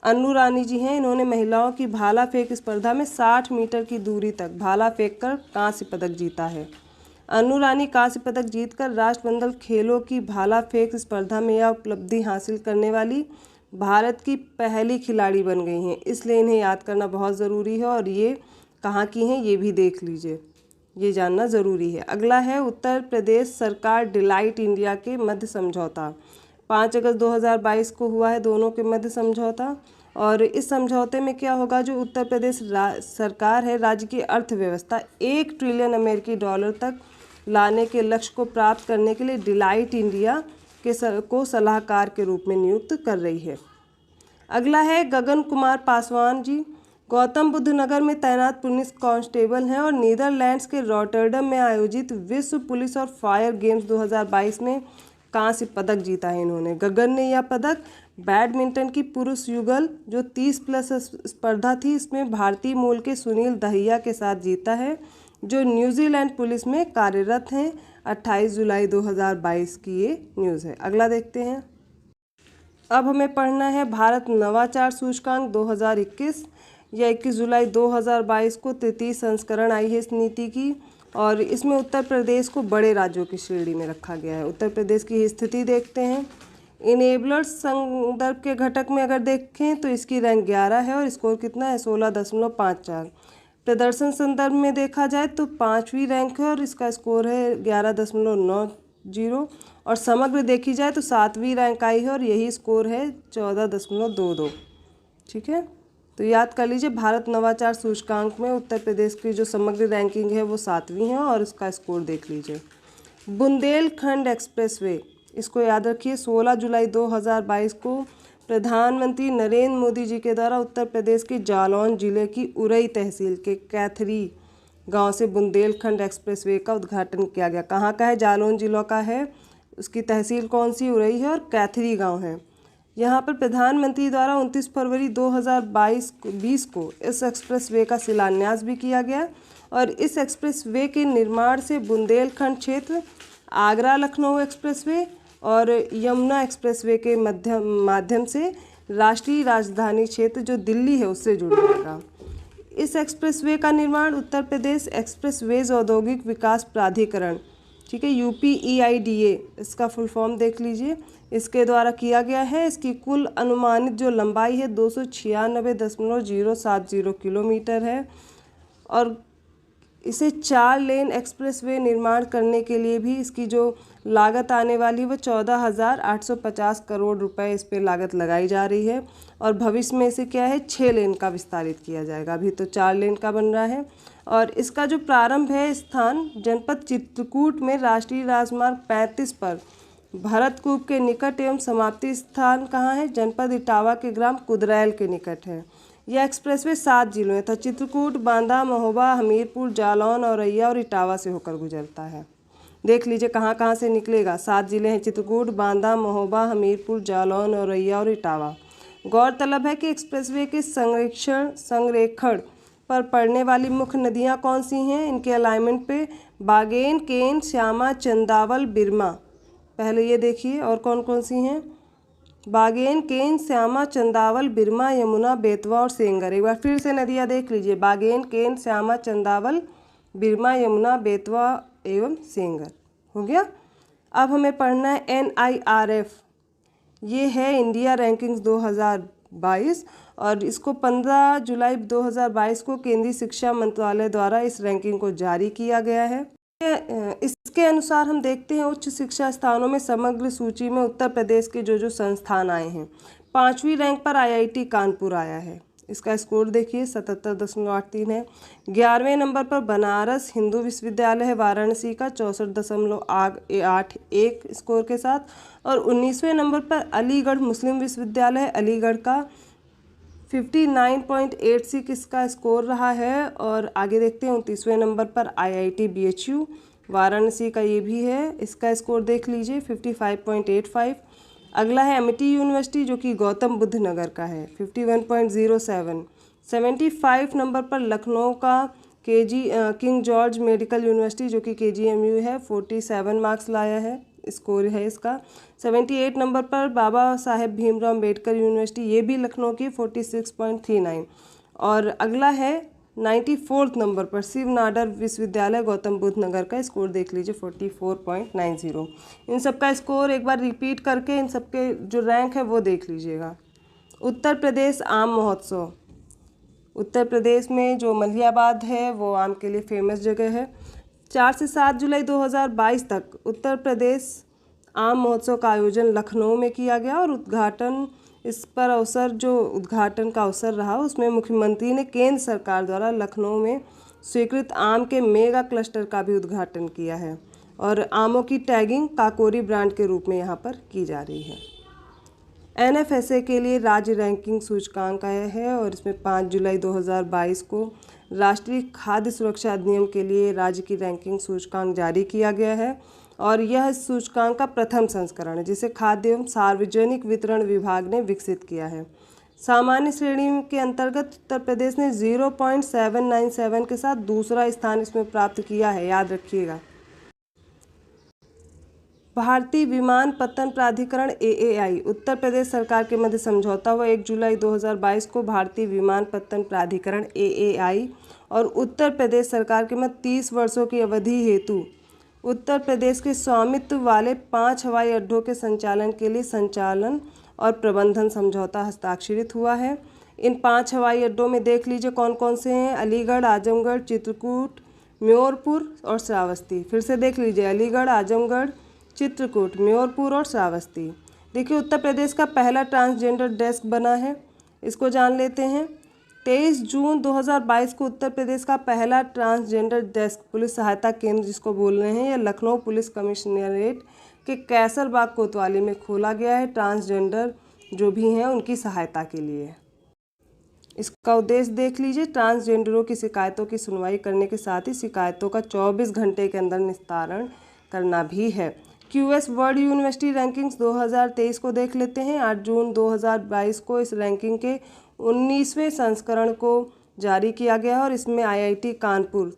अन्नू रानी जी हैं। इन्होंने महिलाओं की भाला फेंक स्पर्धा में 60 मीटर की दूरी तक भाला फेंककर कांस्य पदक जीता है। अन्नू रानी कांस्य पदक जीतकर राष्ट्रमंडल खेलों की भाला फेंक स्पर्धा में यह उपलब्धि हासिल करने वाली भारत की पहली खिलाड़ी बन गई हैं। इसलिए इन्हें याद करना बहुत ज़रूरी है और ये कहाँ की हैं ये भी देख लीजिए, ये जानना ज़रूरी है। अगला है उत्तर प्रदेश सरकार डिलाइट इंडिया के मध्य समझौता। 5 अगस्त 2022 को हुआ है दोनों के मध्य समझौता और इस समझौते में क्या होगा? जो उत्तर प्रदेश सरकार है, राज्य की अर्थव्यवस्था 1 ट्रिलियन अमेरिकी डॉलर तक लाने के लक्ष्य को प्राप्त करने के लिए डिलाइट इंडिया को सलाहकार के रूप में नियुक्त कर रही है। अगला है गगन कुमार पासवान जी, गौतम बुद्ध नगर में तैनात पुलिस कांस्टेबल हैं और नीदरलैंड्स के रॉटरडम में आयोजित विश्व पुलिस और फायर गेम्स 2022 में कांस्य पदक जीता है इन्होंने। गगन ने यह पदक बैडमिंटन की पुरुष युगल जो 30+ स्पर्धा थी इसमें भारतीय मूल के सुनील दहिया के साथ जीता है, जो न्यूजीलैंड पुलिस में कार्यरत हैं। 28 जुलाई 2022 की ये न्यूज़ है। अगला देखते हैं। अब हमें पढ़ना है भारत नवाचार सूचकांक 2021। यह 21 जुलाई 2022 को 33 संस्करण आई है इस नीति की और इसमें उत्तर प्रदेश को बड़े राज्यों की श्रेणी में रखा गया है। उत्तर प्रदेश की स्थिति देखते हैं। इनेबलर्स संदर्भ के घटक में अगर देखें तो इसकी रैंक 11 है और स्कोर कितना है? 16.54। प्रदर्शन संदर्भ में देखा जाए तो 5वीं रैंक है और इसका स्कोर है 11.90 और समग्र देखी जाए तो 7वीं रैंक आई है और यही स्कोर है 14.22। ठीक है, तो याद कर लीजिए भारत नवाचार सूचकांक में उत्तर प्रदेश की जो समग्र रैंकिंग है वो 7वीं है और इसका स्कोर देख लीजिए। बुंदेलखंड एक्सप्रेसवे, इसको याद रखिए। 16 जुलाई 2022 को प्रधानमंत्री नरेंद्र मोदी जी के द्वारा उत्तर प्रदेश के जालौन जिले की उरई तहसील के कैथरी गांव से बुंदेलखंड एक्सप्रेसवे का उद्घाटन किया गया। कहाँ का है? जालौन जिला का है। उसकी तहसील कौन सी? उरई है और कैथरी गांव है। यहाँ पर प्रधानमंत्री द्वारा 29 फरवरी 2020 को इस एक्सप्रेसवे का शिलान्यास भी किया गया और इस एक्सप्रेसवे के निर्माण से बुंदेलखंड क्षेत्र आगरा लखनऊ एक्सप्रेसवे और यमुना एक्सप्रेसवे के माध्यम से राष्ट्रीय राजधानी क्षेत्र जो दिल्ली है उससे जुड़ जाएगा। इस एक्सप्रेसवे का निर्माण उत्तर प्रदेश एक्सप्रेसवेज औद्योगिक विकास प्राधिकरण, ठीक है, UPEIDA, इसका फुल फॉर्म देख लीजिए, इसके द्वारा किया गया है। इसकी कुल अनुमानित जो लंबाई है 296.070 किलोमीटर है और इसे 4 लेन एक्सप्रेसवे निर्माण करने के लिए भी इसकी जो लागत आने वाली है वो 14,850 करोड़ रुपए इस पर लागत लगाई जा रही है। और भविष्य में इसे क्या है 6 लेन का विस्तारित किया जाएगा, अभी तो 4 लेन का बन रहा है। और इसका जो प्रारंभ है स्थान जनपद चित्रकूट में राष्ट्रीय राजमार्ग 35 पर भरतकूप के निकट एवं समाप्ति स्थान कहाँ है, जनपद इटावा के ग्राम कुदरैल के निकट है। यह एक्सप्रेसवे 7 जिलों तथा चित्रकूट, बांदा, महोबा, हमीरपुर, जालौन, औरैया और इटावा से होकर गुजरता है। देख लीजिए कहाँ कहाँ से निकलेगा। 7 जिले हैं चित्रकूट, बांदा, महोबा, हमीरपुर, जालौन, औरैया और इटावा। गौरतलब है कि एक्सप्रेसवे के संरेखण पर पड़ने वाली मुख्य नदियाँ कौन सी हैं, इनके अलाइनमेंट पे बागेन, केन, श्यामा, चंदावल, बिरमा। पहले ये देखिए और कौन कौन सी हैं, बागेन, केन, श्यामा, चंदावल, बिरमा, यमुना, बेतवा और सेंगर। एक बार फिर से नदियाँ देख लीजिए, बागेन, केन, श्यामा, चंदावल, बिरमा, यमुना, बेतवा एवं सेंगर। हो गया। अब हमें पढ़ना है NIRF, ये है इंडिया रैंकिंग्स 2022 और इसको 15 जुलाई 2022 को केंद्रीय शिक्षा मंत्रालय द्वारा इस रैंकिंग को जारी किया गया है। इसके अनुसार हम देखते हैं उच्च शिक्षा स्थानों में समग्र सूची में उत्तर प्रदेश के जो संस्थान आए हैं। 5वीं रैंक पर IIT कानपुर आया है, इसका स्कोर देखिए 77.83 है। 11वें नंबर पर बनारस हिंदू विश्वविद्यालय है वाराणसी का 64.81 स्कोर के साथ। और 19वें नंबर पर अलीगढ़ मुस्लिम विश्वविद्यालय है अलीगढ़ का 59.86 इसका स्कोर रहा है। और आगे देखते हैं 29वें नंबर पर IIT BHU वाराणसी का ये भी है, इसका स्कोर देख लीजिए 55.85। अगला है एमिटी यूनिवर्सिटी जो कि गौतम बुद्ध नगर का है 51.07। 75 नंबर पर लखनऊ का किंग जॉर्ज मेडिकल यूनिवर्सिटी जो कि KGMU है 47 मार्क्स लाया है, स्कोर है इसका। 78 नंबर पर बाबा साहेब भीमराव अम्बेडकर यूनिवर्सिटी, ये भी लखनऊ की 46.39। और अगला है 94 नंबर पर शिव नाडर विश्वविद्यालय गौतम बुद्ध नगर का, स्कोर देख लीजिए 44.90। इन सब का स्कोर एक बार रिपीट करके इन सब के जो रैंक है वो देख लीजिएगा। उत्तर प्रदेश आम महोत्सव, उत्तर प्रदेश में जो मलिहाबाद है वो आम के लिए फेमस जगह है। 4 से 7 जुलाई 2022 तक उत्तर प्रदेश आम महोत्सव का आयोजन लखनऊ में किया गया और उद्घाटन का अवसर रहा उसमें मुख्यमंत्री ने केंद्र सरकार द्वारा लखनऊ में स्वीकृत आम के मेगा क्लस्टर का भी उद्घाटन किया है। और आमों की टैगिंग काकोरी ब्रांड के रूप में यहाँ पर की जा रही है। NFSA के लिए राज्य रैंकिंग सूचकांक आया है और इसमें 5 जुलाई 2022 को राष्ट्रीय खाद्य सुरक्षा अधिनियम के लिए राज्य की रैंकिंग सूचकांक जारी किया गया है। और यह सूचकांक का प्रथम संस्करण है जिसे खाद्य एवं सार्वजनिक वितरण विभाग ने विकसित किया है। सामान्य श्रेणी के अंतर्गत उत्तर प्रदेश ने 0.797 के साथ दूसरा स्थान इसमें प्राप्त किया है, याद रखिएगा। भारतीय विमानपत्तन प्राधिकरण AAI उत्तर प्रदेश सरकार के मध्य समझौता हुआ 1 जुलाई 2022 को भारतीय विमानपत्तन प्राधिकरण AAI और उत्तर प्रदेश सरकार के मध्य 30 वर्षों की अवधि हेतु उत्तर प्रदेश के स्वामित्व वाले 5 हवाई अड्डों के संचालन के लिए संचालन और प्रबंधन समझौता हस्ताक्षरित हुआ है। इन 5 हवाई अड्डों में देख लीजिए कौन कौन से हैं, अलीगढ़, आजमगढ़, चित्रकूट, म्योरपुर और श्रावस्ती। फिर से देख लीजिए, अलीगढ़, आजमगढ़, चित्रकूट, म्योरपुर और श्रावस्ती। देखिए उत्तर प्रदेश का पहला ट्रांसजेंडर डेस्क बना है, इसको जान लेते हैं। 23 जून 2022 को उत्तर प्रदेश का पहला ट्रांसजेंडर डेस्क पुलिस सहायता केंद्र जिसको बोल रहे हैं, यह लखनऊ पुलिस कमिश्नरेट के कैसरबाग कोतवाली में खोला गया है ट्रांसजेंडर जो भी हैं उनकी सहायता के लिए। इसका उद्देश्य देख लीजिए, ट्रांसजेंडरों की शिकायतों की सुनवाई करने के साथ ही शिकायतों का 24 घंटे के अंदर निस्तारण करना भी है। QS वर्ल्ड यूनिवर्सिटी रैंकिंग्स 2023 को देख लेते हैं। 8 जून 2022 को इस रैंकिंग के 19वें संस्करण को जारी किया गया और इसमें IIT कानपुर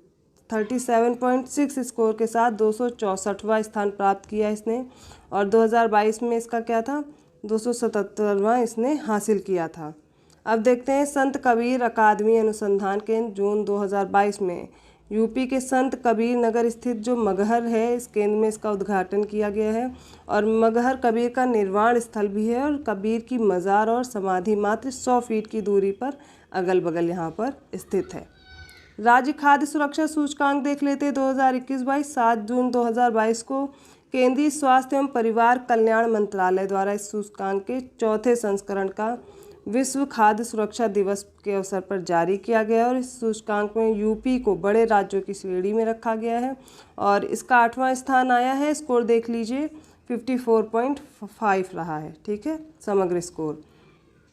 37.6 स्कोर के साथ 264वां स्थान प्राप्त किया इसने। और 2022 में इसका क्या था, 277वां इसने हासिल किया था। अब देखते हैं संत कबीर अकादमी अनुसंधान केंद्र जून 2022 में यूपी के संत कबीर नगर स्थित जो मगहर है, इस केंद्र में इसका उद्घाटन किया गया है। और मगहर कबीर का निर्वाण स्थल भी है और कबीर की मज़ार और समाधि मात्र 100 फीट की दूरी पर अगल बगल यहाँ पर स्थित है। राज्य खाद्य सुरक्षा सूचकांक देख लेते 2021-22। 7 जून 2022 को केंद्रीय स्वास्थ्य एवं परिवार कल्याण मंत्रालय द्वारा इस सूचकांक के चौथे संस्करण का विश्व खाद्य सुरक्षा दिवस के अवसर पर जारी किया गया और इस सूचकांक में यूपी को बड़े राज्यों की श्रेणी में रखा गया है और इसका 8वां स्थान आया है। स्कोर देख लीजिए 54.5 रहा है, ठीक है, समग्र स्कोर।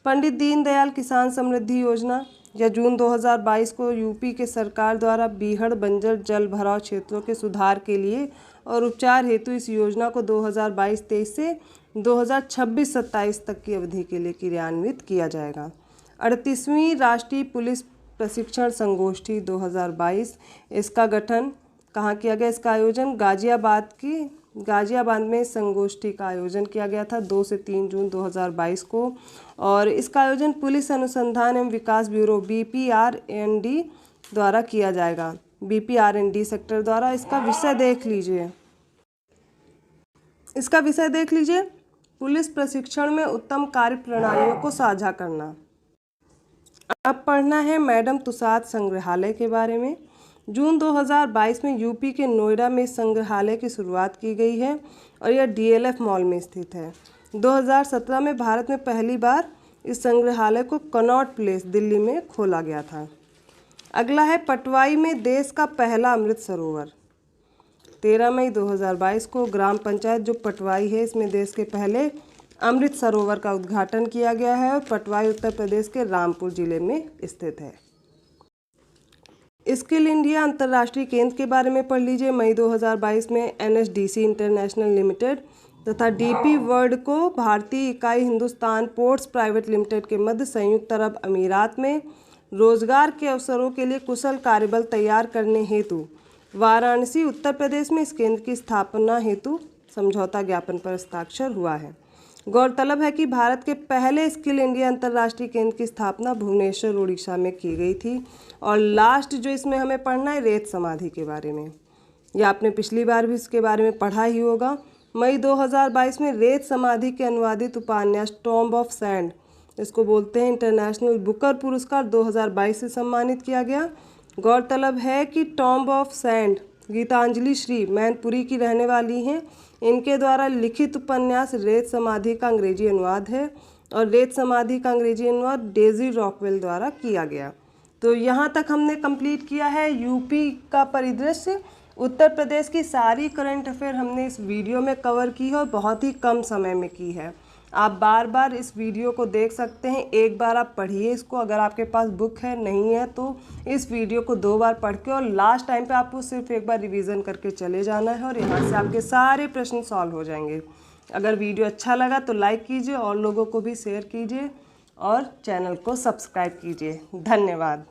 पंडित दीनदयाल किसान समृद्धि योजना या जून 2022 को यूपी के सरकार द्वारा बीहड़ बंजर जल भराव क्षेत्रों के सुधार के लिए और उपचार हेतु इस योजना को 2022-23 से 2026-27 तक की अवधि के लिए क्रियान्वित किया जाएगा। 38वीं राष्ट्रीय पुलिस प्रशिक्षण संगोष्ठी 2022, इसका गठन कहाँ किया गया? इसका आयोजन गाजियाबाद में संगोष्ठी का आयोजन किया गया था 2 से 3 जून 2022 को और इसका आयोजन पुलिस अनुसंधान एवं विकास ब्यूरो BPRND द्वारा किया जाएगा, BPRND सेक्टर द्वारा। इसका विषय देख लीजिए पुलिस प्रशिक्षण में उत्तम कार्य प्रणालियों को साझा करना। अब पढ़ना है मैडम तुसाद संग्रहालय के बारे में। जून 2022 में यूपी के नोएडा में संग्रहालय की शुरुआत की गई है और यह DLF मॉल में स्थित है। 2017 में भारत में पहली बार इस संग्रहालय को कनॉट प्लेस दिल्ली में खोला गया था। अगला है पटवाई में देश का पहला अमृत सरोवर। 13 मई 2022 को ग्राम पंचायत जो पटवाई है इसमें देश के पहले अमृत सरोवर का उद्घाटन किया गया है और पटवाई उत्तर प्रदेश के रामपुर जिले में स्थित है। स्किल इंडिया अंतर्राष्ट्रीय केंद्र के बारे में पढ़ लीजिए। मई 2022 में NSDC इंटरनेशनल लिमिटेड तथा DP वर्ल्ड को भारतीय इकाई हिंदुस्तान पोर्ट्स प्राइवेट लिमिटेड के मध्य संयुक्त अरब अमीरात में रोजगार के अवसरों के लिए कुशल कार्यबल तैयार करने हेतु वाराणसी उत्तर प्रदेश में इस केंद्र की स्थापना हेतु समझौता ज्ञापन पर हस्ताक्षर हुआ है। गौरतलब है कि भारत के पहले स्किल इंडिया अंतर्राष्ट्रीय केंद्र की स्थापना भुवनेश्वर उड़ीसा में की गई थी। और लास्ट जो इसमें हमें पढ़ना है रेत समाधि के बारे में, या आपने पिछली बार भी इसके बारे में पढ़ा ही होगा। मई 2022 में रेत समाधि के अनुवादित उपन्यास टॉम्ब ऑफ सैंड, इसको बोलते हैं इंटरनेशनल बुकर पुरस्कार 2022 से सम्मानित किया गया। गौरतलब है कि Tomb of Sand Geetanjali Shree Mainpuri की रहने वाली हैं। इनके द्वारा लिखित उपन्यास रेत समाधि का अंग्रेजी अनुवाद है और रेत समाधि का अंग्रेजी अनुवाद डेजी रॉकवेल द्वारा किया गया। तो यहाँ तक हमने कंप्लीट किया है यूपी का परिदृश्य। उत्तर प्रदेश की सारी करंट अफेयर हमने इस वीडियो में कवर की है और बहुत ही कम समय में की है। आप बार बार इस वीडियो को देख सकते हैं, एक बार आप पढ़िए इसको, अगर आपके पास बुक है, नहीं है तो इस वीडियो को 2 बार पढ़ के और लास्ट टाइम पे आपको सिर्फ एक बार रिवीजन करके चले जाना है और यहाँ से आपके सारे प्रश्न सॉल्व हो जाएंगे। अगर वीडियो अच्छा लगा तो लाइक कीजिए और लोगों को भी शेयर कीजिए और चैनल को सब्सक्राइब कीजिए। धन्यवाद।